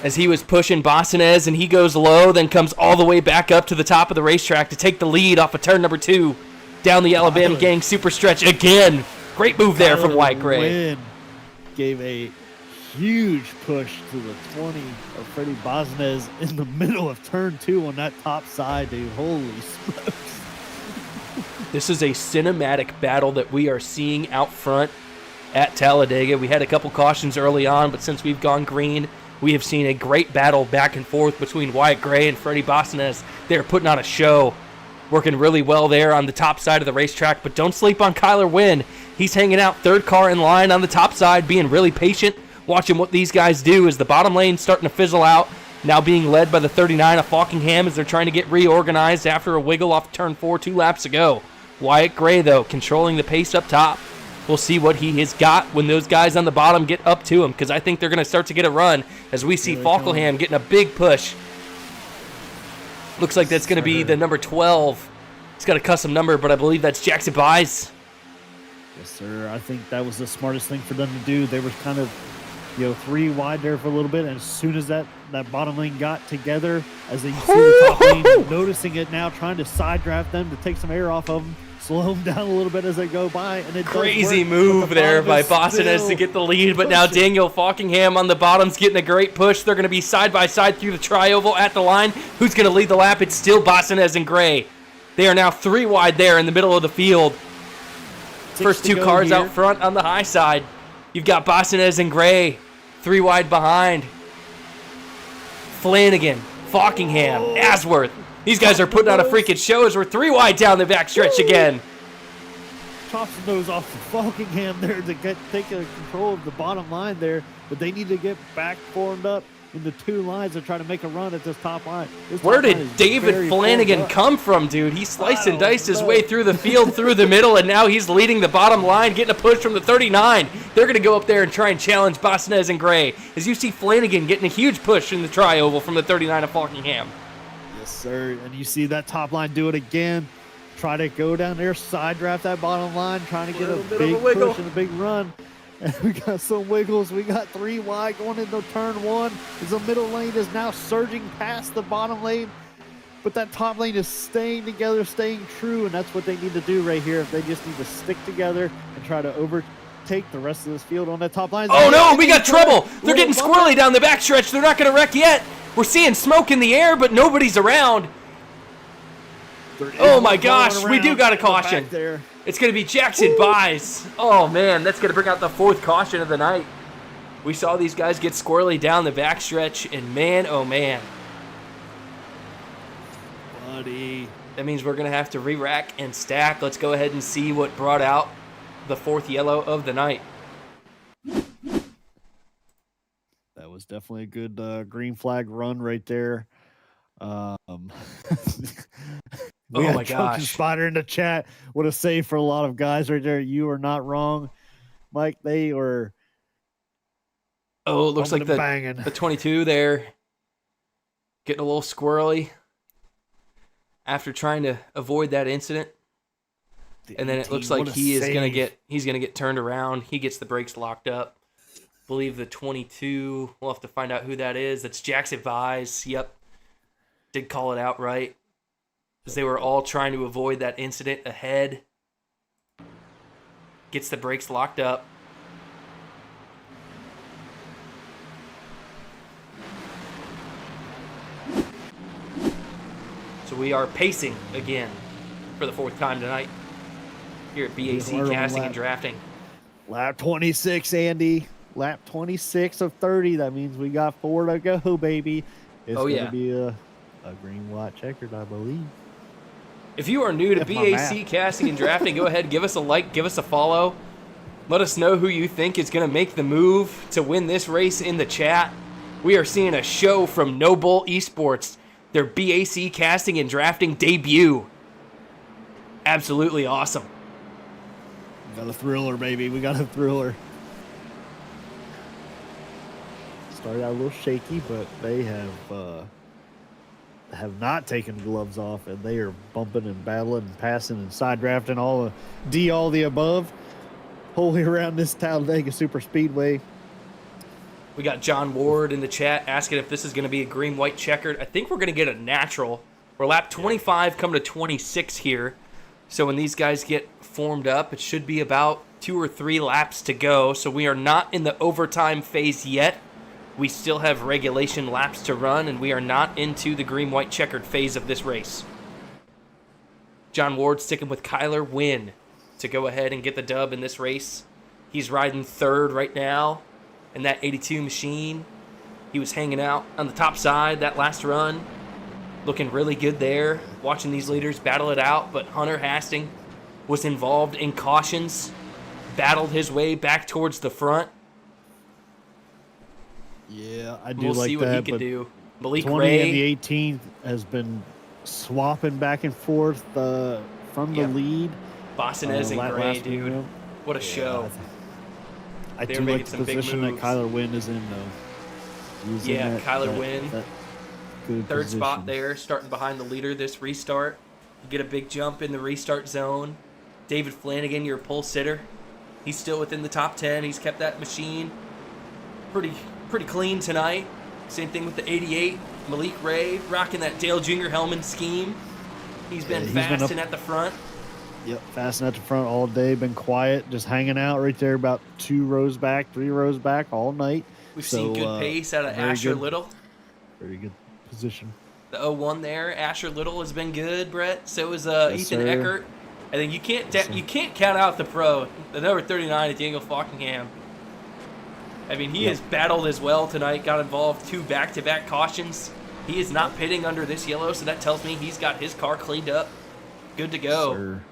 As he was pushing Bostonez, and he goes low, then comes all the way back up to the top of the racetrack to take the lead off of turn number 2. Down the Alabama Gang super stretch again. Great move there from Wyatt Gray. Wynn gave a huge push to the 20 of Freddie Bosnez in the middle of turn 2 on that top side, dude. Holy smokes. This is a cinematic battle that we are seeing out front at Talladega. We had a couple cautions early on, but since we've gone green, we have seen a great battle back and forth between Wyatt Gray and Freddie Bosnez. They're putting on a show, working really well there on the top side of the racetrack, but don't sleep on Kyler Wynn. He's hanging out 3rd car in line on the top side, being really patient, watching what these guys do as the bottom lane's starting to fizzle out, now being led by the 39 of Falkingham as they're trying to get reorganized after a wiggle off turn 4 2 laps ago. Wyatt Gray, though, controlling the pace up top. We'll see what he has got when those guys on the bottom get up to him, because I think they're going to start to get a run as we see Falkingham getting a big push. Looks like that's going to be the number 12. He's got a custom number, but I believe that's Jackson Buys. Yes, sir. I think that was the smartest thing for them to do. They were kind of, 3 wide there for a little bit, and as soon as that bottom lane got together, as you see the top lane noticing it now, trying to side draft them to take some air off of them, slow them down a little bit as they go by. And it crazy move there by Bostonez to get the lead, but now Daniel Falkingham on the bottom's getting a great push. They're going to be side by side through the tri-oval at the line. Who's going to lead the lap? It's still Bostonez and Gray. They are now 3 wide there in the middle of the field. First 2 cars out front on the high side. You've got Bostonez and Gray 3 wide behind. Flanagan, Falkingham, Asworth. These guys are putting on a freaking show as we're 3 wide down the backstretch again. Chops the nose off the Falkingham there to take control of the bottom line there, but they need to get back formed up in the 2 lines and try to make a run at this top line. Where did David Flanagan come from, dude? He sliced and diced his way through the field, through the middle, and now he's leading the bottom line, getting a push from the 39. They're going to go up there and try and challenge Bosnez and Gray. As you see Flanagan getting a huge push in the tri-oval from the 39 of Falkingham. Yes, sir. And you see that top line do it again. Try to go down there, side draft that bottom line, trying to get a big push and a big run. And we got some wiggles. We got 3 wide going into turn 1. As the middle lane is now surging past the bottom lane. But that top lane is staying together, staying true, and that's what they need to do right here. They just need to stick together and try to overtake the rest of this field on that top line. Oh no, we got trouble. They're getting squirrely down the backstretch. They're not going to wreck yet. We're seeing smoke in the air, but nobody's around. Oh my gosh, we do got a caution. It's going to be Jackson Buys. Oh man, that's going to bring out the 4th caution of the night. We saw these guys get squirrely down the backstretch, and man, oh man. Buddy. That means we're going to have to re-rack and stack. Let's go ahead and see what brought out the 4th yellow of the night. That was definitely a good green flag run right there. We oh had my gosh. JuicySpydr in the chat. What a save for a lot of guys right there. You are not wrong, Mike. They were. Oh, it looks like the 22 there getting a little squirrely after trying to avoid that incident. And then it looks like he's gonna get turned around. He gets the brakes locked up. Believe the 22. We'll have to find out who that is. That's Jackson Buys. Yep. Did call it out right. Because they were all trying to avoid that incident ahead. Gets the brakes locked up. So we are pacing again for the 4th time tonight here at B.A.C. Casting and Drafting. Lap 26, Andy. Lap 26 of 30. That means we got 4 to go, baby. It's going to be a green, white, checkered, I believe. If you are new to B.A.C. Casting and Drafting, go ahead, give us a like, give us a follow. Let us know who you think is going to make the move to win this race in the chat. We are seeing a show from NoBull ESports, their B.A.C. Casting and Drafting debut. Absolutely awesome. We got a thriller, baby. We got a thriller. Started out a little shaky, but they have not taken gloves off, and they are bumping and battling and passing and side drafting all the above wholly around this Talladega Super Speedway. We got John Ward in the chat asking if this is going to be a green, white, checkered. I think we're going to get a natural. We're lap 25 coming to 26 here. So when these guys get formed up, it should be about 2 or 3 laps to go. So we are not in the overtime phase yet. We still have regulation laps to run, and we are not into the green, white, checkered phase of this race. John Ward sticking with Kyler Wynn to go ahead and get the dub in this race. He's riding 3rd right now in that 82 machine. He was hanging out on the top side that last run. Looking really good there. Watching these leaders battle it out, but Hunter Hastings was involved in cautions. Battled his way back towards the front. Yeah, I do we'll like that. We'll see what he can do. Malik 20 Ray. and the 18th has been swapping back and forth from the lead. Bosnez and Gray, dude. What a show. I do like the position that Kyler Wynn is in, though. Kyler Wynn. Good 3rd position. spot there, starting behind the leader this restart. You get a big jump in the restart zone. David Flanagan, your pole sitter. He's still within the top 10. He's kept that machine pretty clean tonight. Same thing with the 88. Malik Ray rocking that Dale Jr. Hellman scheme. He's been fast and at the front. Yep, fast and at the front all day. Been quiet, just hanging out right there about 2 rows back, 3 rows back all night. We've seen good pace out of Asher Little. Very good position. The 01 there, Asher Little has been good, Brett. So is Ethan Eckert. I think you can't count out the pro, the number 39 at Daniel Falkingham. I mean, he has battled as well tonight, got involved 2 back-to-back cautions. He is not pitting under this yellow, so that tells me he's got his car cleaned up. Good to go. Sir.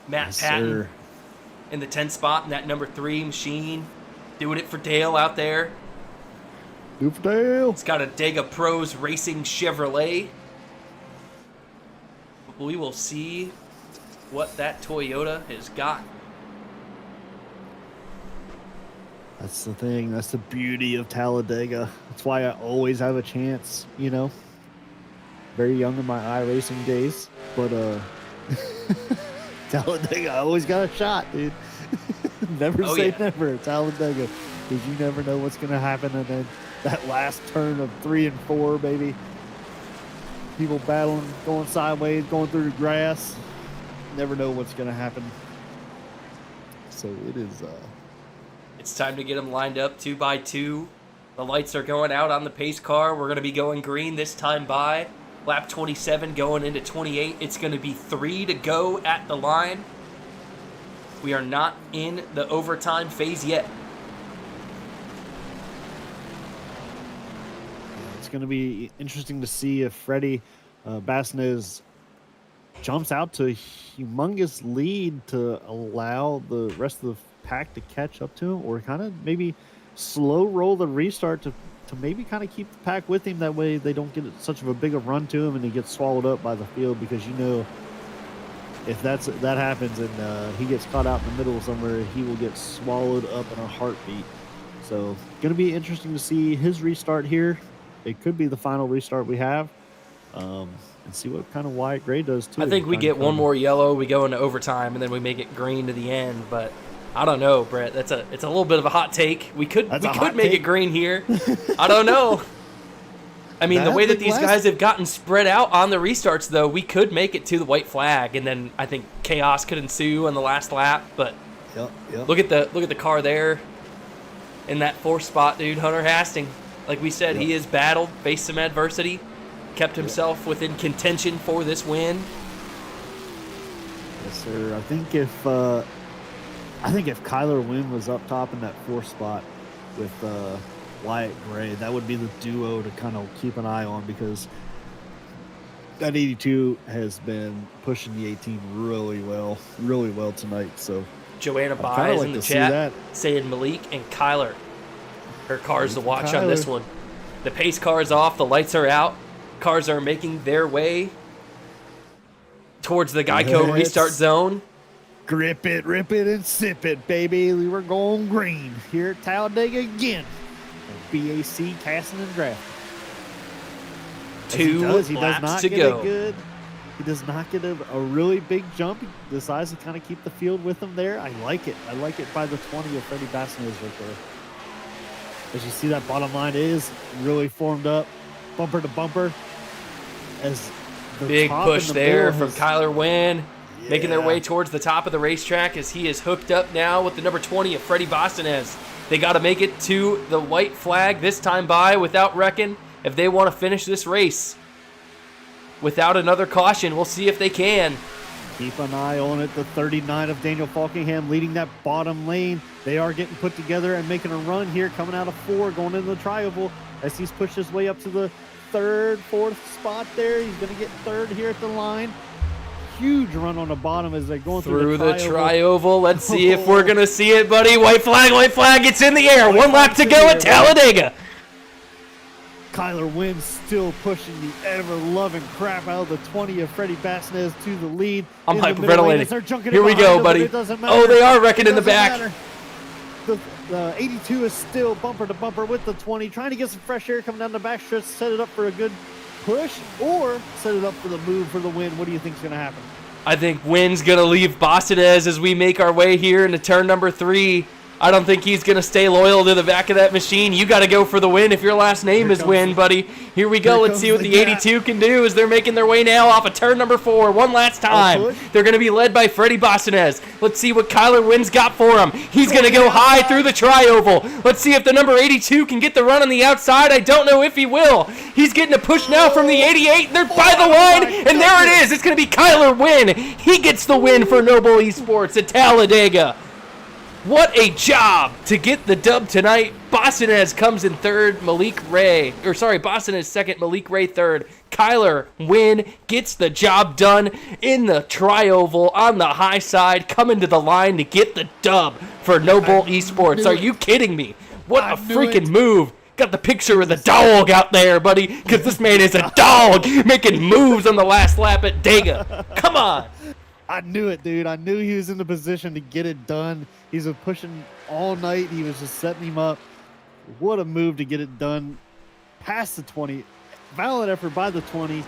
Matt Patton in the 10th spot in that number 3 machine. Doing it for Dale out there. Do for Dale. It's got a Dega Pros Racing Chevrolet. We will see what that Toyota has got. That's the thing. That's the beauty of Talladega. That's why I always have a chance, you know. Very young in my iRacing days, but Talladega, I always got a shot, dude. Never say never at Talladega, because you never know what's going to happen. And then that last turn of 3 and 4, baby. People battling, going sideways, going through the grass. Never know what's going to happen. So it is... It's time to get them lined up 2 by 2. The lights are going out on the pace car. We're going to be going green this time by. Lap 27 going into 28. It's going to be 3 to go at the line. We are not in the overtime phase yet. It's going to be interesting to see if Freddie Basnez jumps out to a humongous lead to allow the rest of the pack to catch up to him, or kind of maybe slow roll the restart to maybe kind of keep the pack with him. That way they don't get such of a big a run to him and he gets swallowed up by the field, because you know if that happens and he gets caught out in the middle somewhere, he will get swallowed up in a heartbeat. So going to be interesting to see his restart here. It could be the final restart we have, and see what kind of Wyatt Gray does too. I think we get one more yellow, we go into overtime, and then we make it green to the end. But I don't know, Brett. It's a little bit of a hot take. We could make it green here. I don't know. I mean, the way that these guys have gotten spread out on the restarts, though, we could make it to the white flag, and then I think chaos could ensue on the last lap. But look at the car there in that 4th spot, dude. Hunter Hastings. Like we said, he has battled, faced some adversity, kept himself within contention for this win. Yes, sir. I think if Kyler Wynn was up top in that 4th spot with Wyatt Gray, that would be the duo to kind of keep an eye on, because that 82 has been pushing the 18 really well tonight. So Joanna Baez in the chat saying Malik and Kyler, her cars to watch on this one. The pace car is off. The lights are out. Cars are making their way towards the Geico restart zone. Grip it, rip it, and sip it, baby. We were going green here at Talladega again. B.A.C. casting and drafting. 2 laps to go. He does not get a really big jump. He decides to kind of keep the field with him there. I like it. I like it by the 20 of Freddie Basnez right there. As you see, that bottom line is really formed up, bumper to bumper. As the big push there from Kyler Wynn, making their way towards the top of the racetrack, as he is hooked up now with the number 20 of Freddie Basnez. They got to make it to the white flag this time by without wrecking if they want to finish this race without another caution. We'll see if they can. Keep an eye on it. The 39 of Daniel Falkingham leading that bottom lane. They are getting put together and making a run here, coming out of 4, going into the tri-oval as he's pushed his way up to the 3rd, 4th spot there. He's going to get 3rd here at the line. Huge run on the bottom as they're going through the tri-oval. Let's see if we're going to see it, buddy. White flag. It's in the air. 1 lap to go at Talladega. Kyler Wynn still pushing the ever-loving crap out of the 20 of Freddie Basnez to the lead. I'm hyperventilating. Here we go, buddy. Oh, they are wrecking in the back. The 82 is still bumper to bumper with the 20, trying to get some fresh air coming down the backstretch, set it up for a good push, or set it up for the move for the win. What do you think is going to happen? I think Wynn's going to leave Basnez as we make our way here into turn number 3. I don't think he's going to stay loyal to the back of that machine. You got to go for the win if your last name is Wynn, buddy. Here we go. Let's see what the 82 can do as they're making their way now off of turn number 4. One last time. They're going to be led by Freddie Basnez. Let's see what Kyler Wynn's got for him. He's going to go high through the tri-oval. Let's see if the number 82 can get the run on the outside. I don't know if he will. He's getting a push now from the 88. They're by the line, and there it is. It's going to be Kyler Wynn. He gets the win for NoBull ESports at Talladega. What a job to get the dub tonight. Boston comes in third. Boston is second. Malik Ray third. Kyler Wynn gets the job done in the tri-oval on the high side, coming to the line to get the dub for NoBull ESports. Are you kidding me? What a freaking move. Got the picture of the dog out there, buddy, because this man is a dog making moves on the last lap at Dega. Come on. I knew it, dude. I knew he was in the position to get it done. He's been pushing all night. He was just setting him up. What a move to get it done past the 20. Valid effort by the 20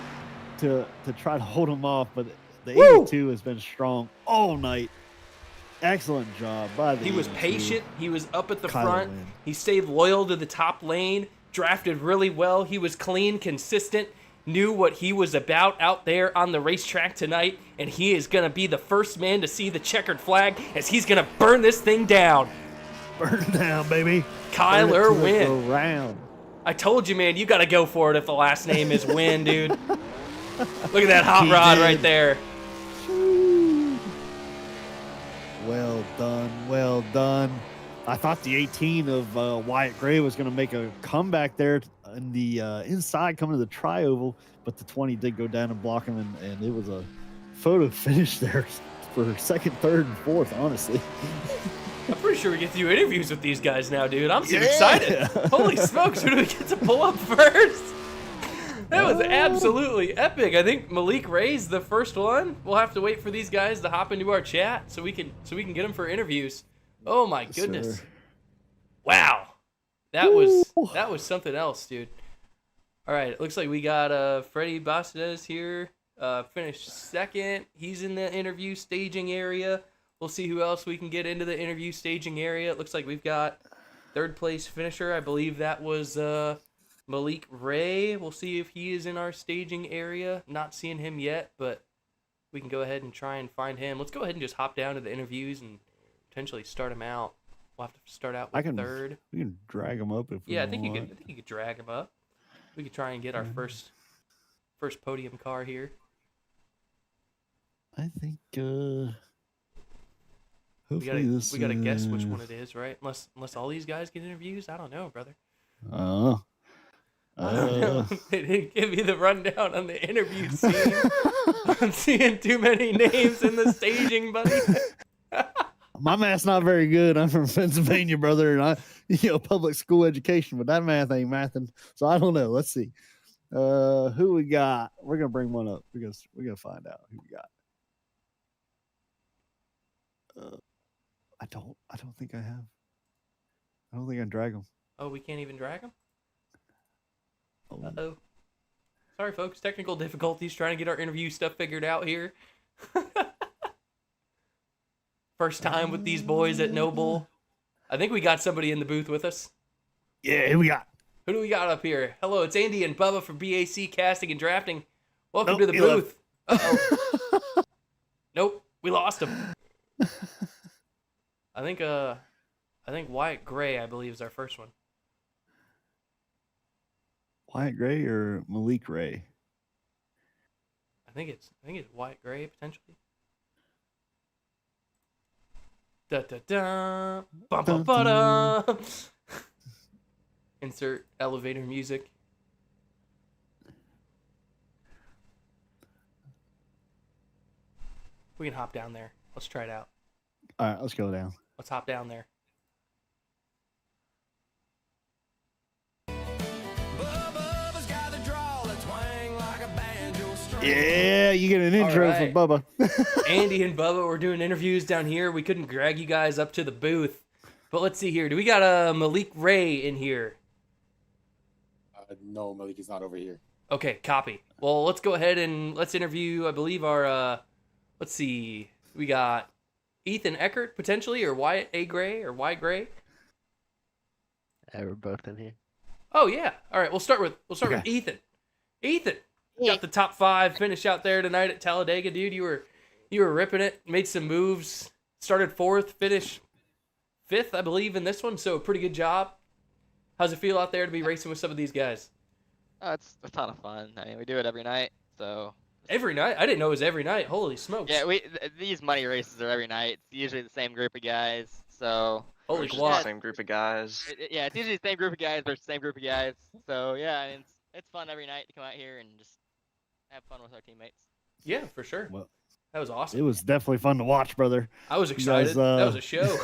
to try to hold him off, but the 82 has been strong all night. Excellent job by the 82. He was patient. He was up at the front. He stayed loyal to the top lane, drafted really well. He was clean, consistent, knew what he was about out there on the racetrack tonight, and he is going to be the first man to see the checkered flag as he's going to burn this thing down. Burn it down, baby. Kyler Wynn. Around. I told you, man, you got to go for it if the last name is Wynn, dude. Look at that hot rod right there. Well done, well done. I thought the 18 of Wyatt Gray was going to make a comeback there in the inside coming to the tri-oval, but the 20 did go down and block him, and it was a photo finish there for second, third, and fourth, honestly. I'm pretty sure we get to do interviews with these guys now, dude. I'm so excited. Holy smokes, who do we get to pull up first? That was absolutely epic. I think Malik Ray's the first one. We'll have to wait for these guys to hop into our chat so we can get them for interviews. Oh my goodness. Sir. Wow. That was something else, dude. All right, it looks like we got Freddie Bastinez here. Finished second. He's in the interview staging area. We'll see who else we can get into the interview staging area. It looks like we've got third place finisher. I believe that was Malik Ray. We'll see if he is in our staging area. Not seeing him yet, but we can go ahead and try and find him. Let's go ahead and just hop down to the interviews and potentially start him out. We'll have to start out with third. We can drag him up if we I think you could drag him up. We could try and get our first podium car here. I think we gotta guess which one it is, right? Unless all these guys get interviews, I don't know, brother. I don't know. They didn't give me the rundown on the interview scene. I'm seeing too many names in the staging, buddy. My math's not very good. I'm from Pennsylvania, brother, and public school education, but that math ain't mathing. So I don't know. Let's see. Who we got? We're gonna bring one up because we're gonna find out who we got. I don't think I have. I don't think I can drag them. Oh, we can't even drag them? Uh-oh. Sorry, folks. Technical difficulties trying to get our interview stuff figured out here. First time with these boys at NoBull. I think we got somebody in the booth with us. Yeah, who we got? Who do we got up here? Hello, it's Andy and Bubba from B.A.C. Casting and Drafting. Welcome to the booth. Uh-oh. Nope, we lost him. I think Wyatt Gray, I believe, is our first one. Wyatt Gray or Malik Ray? I think it's Wyatt Gray potentially. Da da da, bum bum ba da. Insert elevator music. We can hop down there. Let's try it out. All right, let's go down. Let's hop down there. Yeah, you get an intro from Bubba. Andy and Bubba were doing interviews down here. We couldn't drag you guys up to the booth. But let's see here. Do we got Malik Ray in here? No, Malik is not over here. Okay, copy. Well, let's go ahead and let's interview, I believe, our, let's see. We got Ethan Eckert, potentially, or Wyatt A. Gray, or Y. Gray. Yeah, we're both in here. Oh, yeah. All right, we'll start with Ethan. Ethan! Got the top 5 finish out there tonight at Talladega, dude. You were ripping it, made some moves, started 4th, finished 5th, I believe, in this one. So a pretty good job. How's it feel out there to be racing with some of these guys? It's a ton of fun. I mean, we do it every night, so. Every night? I didn't know it was every night. Holy smokes! Yeah, these money races are every night. It's usually the same group of guys. So Holy Versus guac. the same group of guys. yeah, it's usually the same group of guys versus the same group of guys. So yeah, and it's fun every night to come out here and just have fun with our teammates. Yeah, for sure. Well, That was awesome. it was definitely fun to watch, brother. I was excited. That was a show.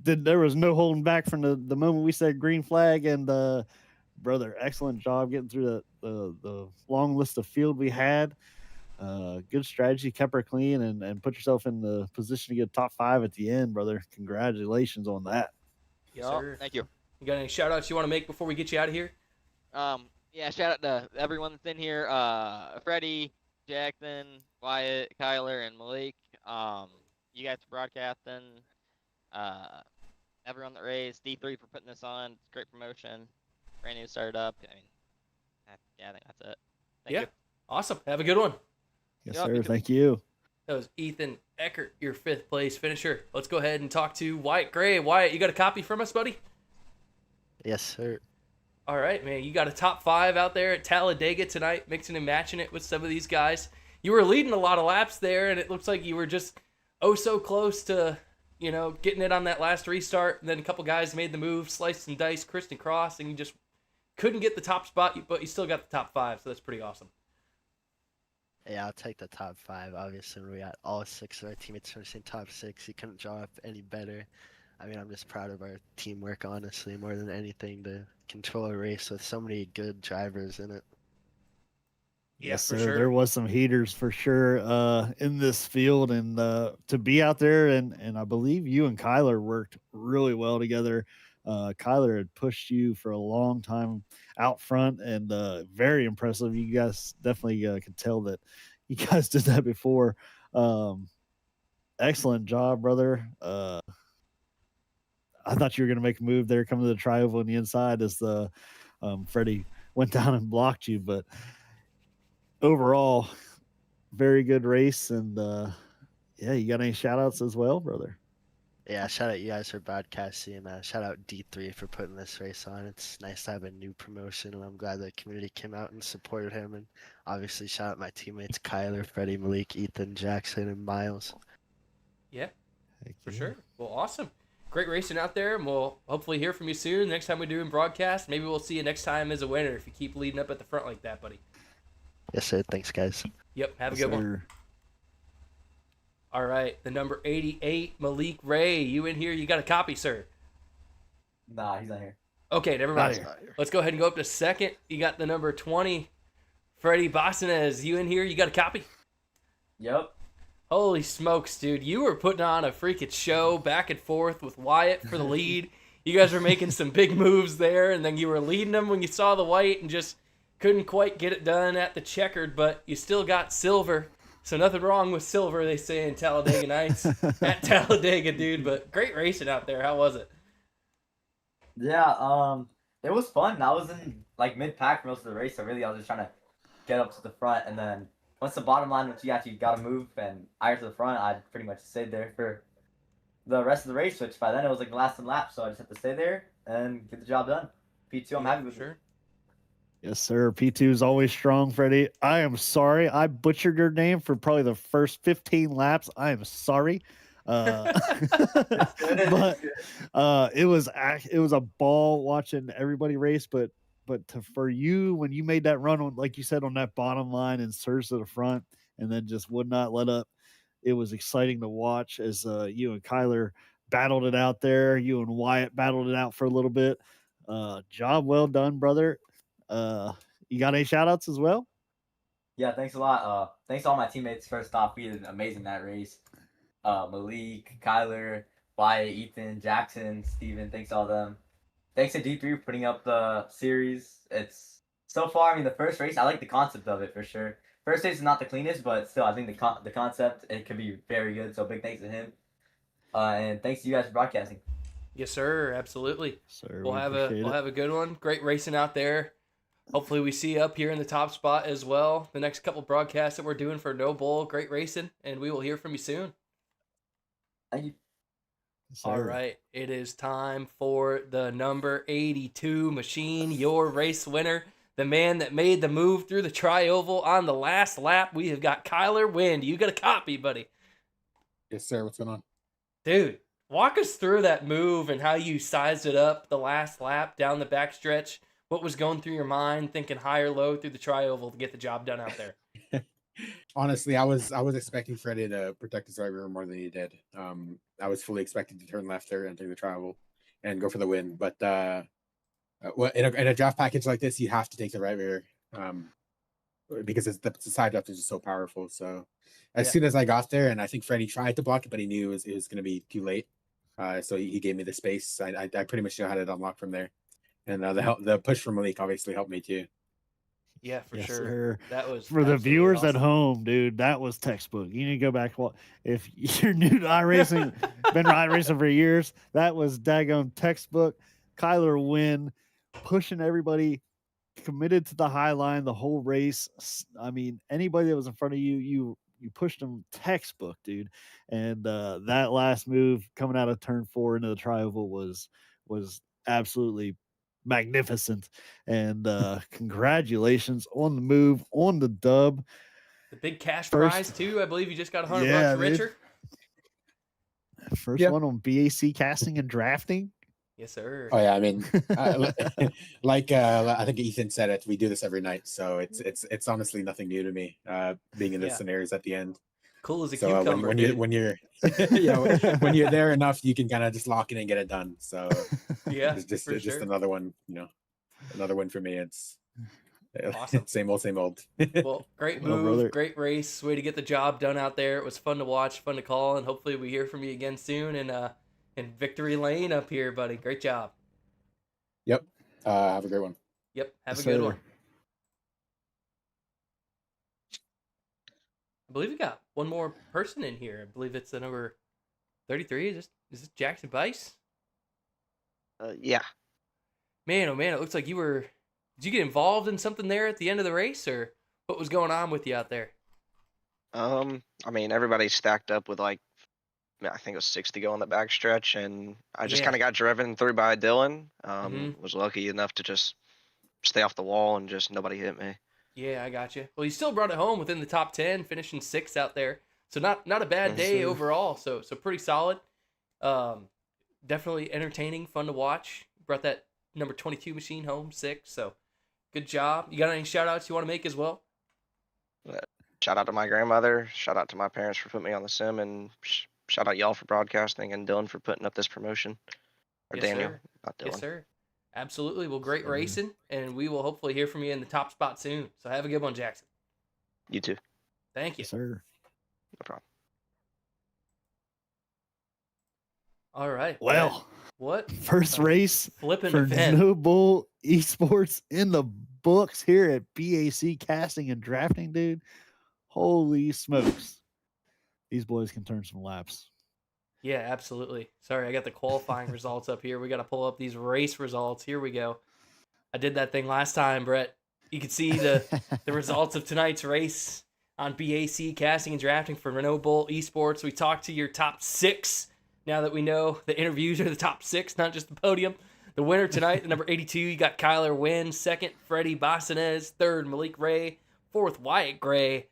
There was no holding back from the moment we said green flag, and brother, excellent job getting through the long list of field we had. Good strategy, kept her clean, and put yourself in the position to get top 5 at the end, brother. Congratulations on that. Yes, sir. Thank you. You got any shout outs you want to make before we get you out of here? Yeah, shout out to everyone that's in here. Freddie, Jackson, Wyatt, Kyler, and Malik. You guys for broadcasting. Everyone that raised, D3 for putting this on. It's a great promotion. Brand new startup. I mean, yeah, I think that's it. Thank you. Awesome. Have a good one. Yes, Yep, sir. you too. Thank you. That was Ethan Eckert, your 5th place finisher. Let's go ahead and talk to Wyatt Gray. Wyatt, you got a copy from us, buddy? Yes, sir. All right, man. You got a top 5 out there at Talladega tonight, mixing and matching it with some of these guys. You were leading a lot of laps there, and it looks like you were just so close to, getting it on that last restart. And then a couple guys made the move, sliced and diced, Kristen Cross, and you just couldn't get the top spot, but you still got the top 5, so that's pretty awesome. Yeah, I'll take the top 5. Obviously, we got all 6 of our teammates finishing top 6. You couldn't draw up any better. I mean, I'm just proud of our teamwork, honestly, more than anything, to control a race with so many good drivers in it. Yes, for sir. sure. There was some heaters for sure in this field, and to be out there, and I believe you and Kyler worked really well together. Kyler had pushed you for a long time out front, and very impressive. You guys definitely could tell that you guys did that before. Excellent job, brother. I thought you were going to make a move there, coming to the tri-oval on the inside as the Freddie went down and blocked you, but overall, very good race. And yeah, you got any shout outs as well, brother? Yeah, shout out you guys for broadcasting. Shout out D3 for putting this race on. It's nice to have a new promotion, and I'm glad the community came out and supported him. And obviously, shout out my teammates Kyler, Freddie, Malik, Ethan, Jackson, and Miles. Yeah, Heck for yeah. sure. Well, awesome. Great racing out there, and we'll hopefully hear from you soon. Next time we do in broadcast, maybe we'll see you next time as a winner if you keep leading up at the front like that, buddy. Yes, sir. Thanks, guys. Yep, have a Yes, good one. sir. All right, the number 88, Malik Ray. You in here? You got a copy, sir? Nah, he's not here. Okay, never Not mind. here. Let's go ahead and go up to second. You got the number 20, Freddie Bossinez. You in here? You got a copy? Yep. Holy smokes, dude. You were putting on a freaking show back and forth with Wyatt for the lead. You guys were making some big moves there, and then you were leading them when you saw the white and just couldn't quite get it done at the checkered, but you still got silver. So nothing wrong with silver, they say in Talladega Nights at Talladega, dude. But great racing out there. How was it? Yeah, it was fun. I was in like mid-pack for most of the race, so really I was just trying to get up to the front, and then once the bottom line, once you actually got to move and I got to the front, I pretty much stayed there for the rest of the race, which by then it was like the last 10 laps, so I just had to stay there and get the job done. P2, I'm happy with it. Yes, sir. P2 is always strong, Freddie. I am sorry. I butchered your name for probably the first 15 laps. I am sorry. But it was a ball watching everybody race. But for you, when you made that run on, like you said, on that bottom line and surged to the front and then just would not let up, it was exciting to watch as you and Kyler battled it out there. You and Wyatt battled it out for a little bit. Job well done, brother. You got any shout outs as well? Yeah, thanks a lot. Thanks to all my teammates. First off, we did amazing that race. Malik, Kyler, Wyatt, Ethan, Jackson, Steven, thanks to all them. Thanks to D3 for putting up the series. It's so far, I mean, the first race, I like the concept of it for sure. First race is not the cleanest, but still, I think the concept, it could be very good. So big thanks to him. And thanks to you guys for broadcasting. Yes, sir. Absolutely. Sir, We'll have a good one. Great racing out there. Hopefully we see you up here in the top spot as well. The next couple broadcasts that we're doing for NoBull, great racing, and we will hear from you soon. Thank you. All right, it is time for the number 82 machine, your race winner, the man that made the move through the tri-oval on the last lap. We have got Kyler Wind. You got a copy, buddy. Yes, sir. What's going on? Dude, Walk us through that move and how you sized it up the last lap down the backstretch. What was going through your mind, thinking high or low through the tri-oval to get the job done out there? Honestly, I was expecting Freddie to protect his right rear more than he did. I was fully expecting to turn left there entering the tri-oval and go for the win. But in a draft package like this, you have to take the right rear because the side draft is just so powerful. So as soon as I got there, and I think Freddie tried to block it, but he knew it was going to be too late. So he gave me the space. I pretty much know how to unlock from there. And the push from Malik obviously helped me too. Yeah, for Yes, sure. sir. That was for the viewers awesome. at home, dude. That was textbook. You need to go back. Well, if you're new to iRacing, been iRacing for years, that was daggone textbook. Kyler win, pushing everybody, committed to the high line the whole race. I mean, anybody that was in front of you, you pushed them textbook, dude. And that last move coming out of turn 4 into the tri-oval was absolutely magnificent. And congratulations on the move, on the dub. The big cash prize too. I believe you just got $100 richer. First one on B.A.C. casting and drafting. Yes, sir. Oh yeah, I mean, like I think Ethan said it. We do this every night, so it's honestly nothing new to me. Being in the scenarios at the end. Cool as a cucumber. When you're when you're there enough, you can kind of just lock in and get it done. So yeah, it's just another one. Another one for me. It's awesome. Same old. Well, great move, great race. Way to get the job done out there. It was fun to watch, fun to call, and hopefully we hear from you again soon. And in victory lane up here, buddy. Great job. Yep. Have a great one. Yep. Have a good one. I believe we got one more person in here. I believe it's the number 33. Is this Jackson B.A.C? Yeah. Man, oh man, it looks like did you get involved in something there at the end of the race, or what was going on with you out there? I mean, everybody stacked up with I think it was 6 to go on the backstretch, and I just kind of got driven through by Dylan. Was lucky enough to just stay off the wall and just nobody hit me. Yeah, I got you. Well, you still brought it home within the top 10, finishing 6th out there. So not a bad day overall. So pretty solid. Definitely entertaining, fun to watch. Brought that number 22 machine home 6th. So good job. You got any shout outs you want to make as well? Shout out to my grandmother. Shout out to my parents for putting me on the sim, and shout out y'all for broadcasting, and Dylan for putting up this promotion. Or yes, Daniel, sir. not Dylan. Yes, sir. Absolutely. Well, great racing, and we will hopefully hear from you in the top spot soon. So have a good one, Jackson. You too. Thank you. Yes, sir. No problem. All right. Well, what? First race flipping for event. NoBull ESports in the books here at B.A.C. Casting and Drafting, dude. Holy smokes. These boys can turn some laps. Yeah, absolutely. Sorry, I got the qualifying results up here. We got to pull up these race results. Here we go. I did that thing last time, Brett. You can see the results of tonight's race on B.A.C. Casting and Drafting for NoBull ESports. We talked to your top 6. Now that we know the interviews are the top 6, not just the podium. The winner tonight, the number 82, you got Kyler Wynn. 2nd, Freddie Bassanez. 3rd, Malik Ray. 4th, Wyatt Gray.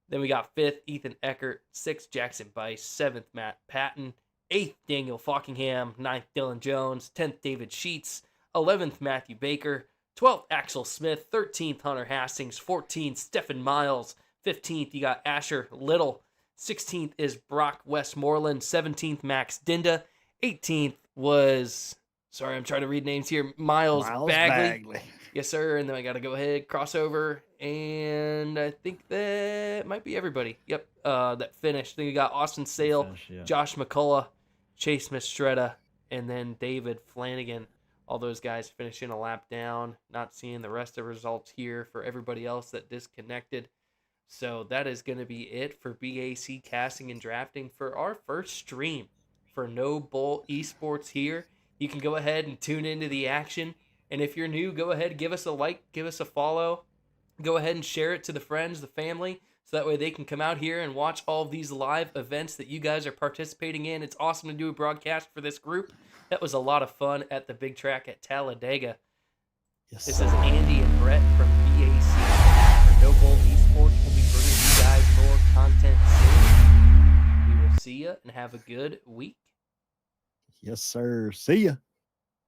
Then we got 5th, Ethan Eckert. 6th, Jackson B.A.C. 7th, Matt Patton. 8th, Daniel Falkingham. 9th, Dylan Jones. 10th, David Sheets. 11th, Matthew Baker. 12th, Axel Smith. 13th, Hunter Hastings. 14th, Stephen Miles. 15th, you got Asher Little. 16th is Brock Westmoreland. 17th, Max Dinda. 18th was, sorry, I'm trying to read names here, Miles Bagley. Yes, sir. And then I got to go ahead, crossover. And I think that might be everybody. Yep, that finished. Then you got Austin Sale, Josh McCullough, Chase Mistretta, and then David Flanagan. All those guys finishing a lap down. Not seeing the rest of the results here for everybody else that disconnected. So that is going to be it for B.A.C. Casting and Drafting for our first stream for NoBull ESports here. You can go ahead and tune into the action. And if you're new, go ahead, give us a like, give us a follow. Go ahead and share it to the friends, the family, so that way they can come out here and watch all of these live events that you guys are participating in. It's awesome to do a broadcast for this group. That was a lot of fun at the big track at Talladega. Yes, this is Andy and Brett from B.A.C. for NoBull ESports. We'll be bringing you guys more content soon. We will see you and have a good week. Yes, sir. See ya.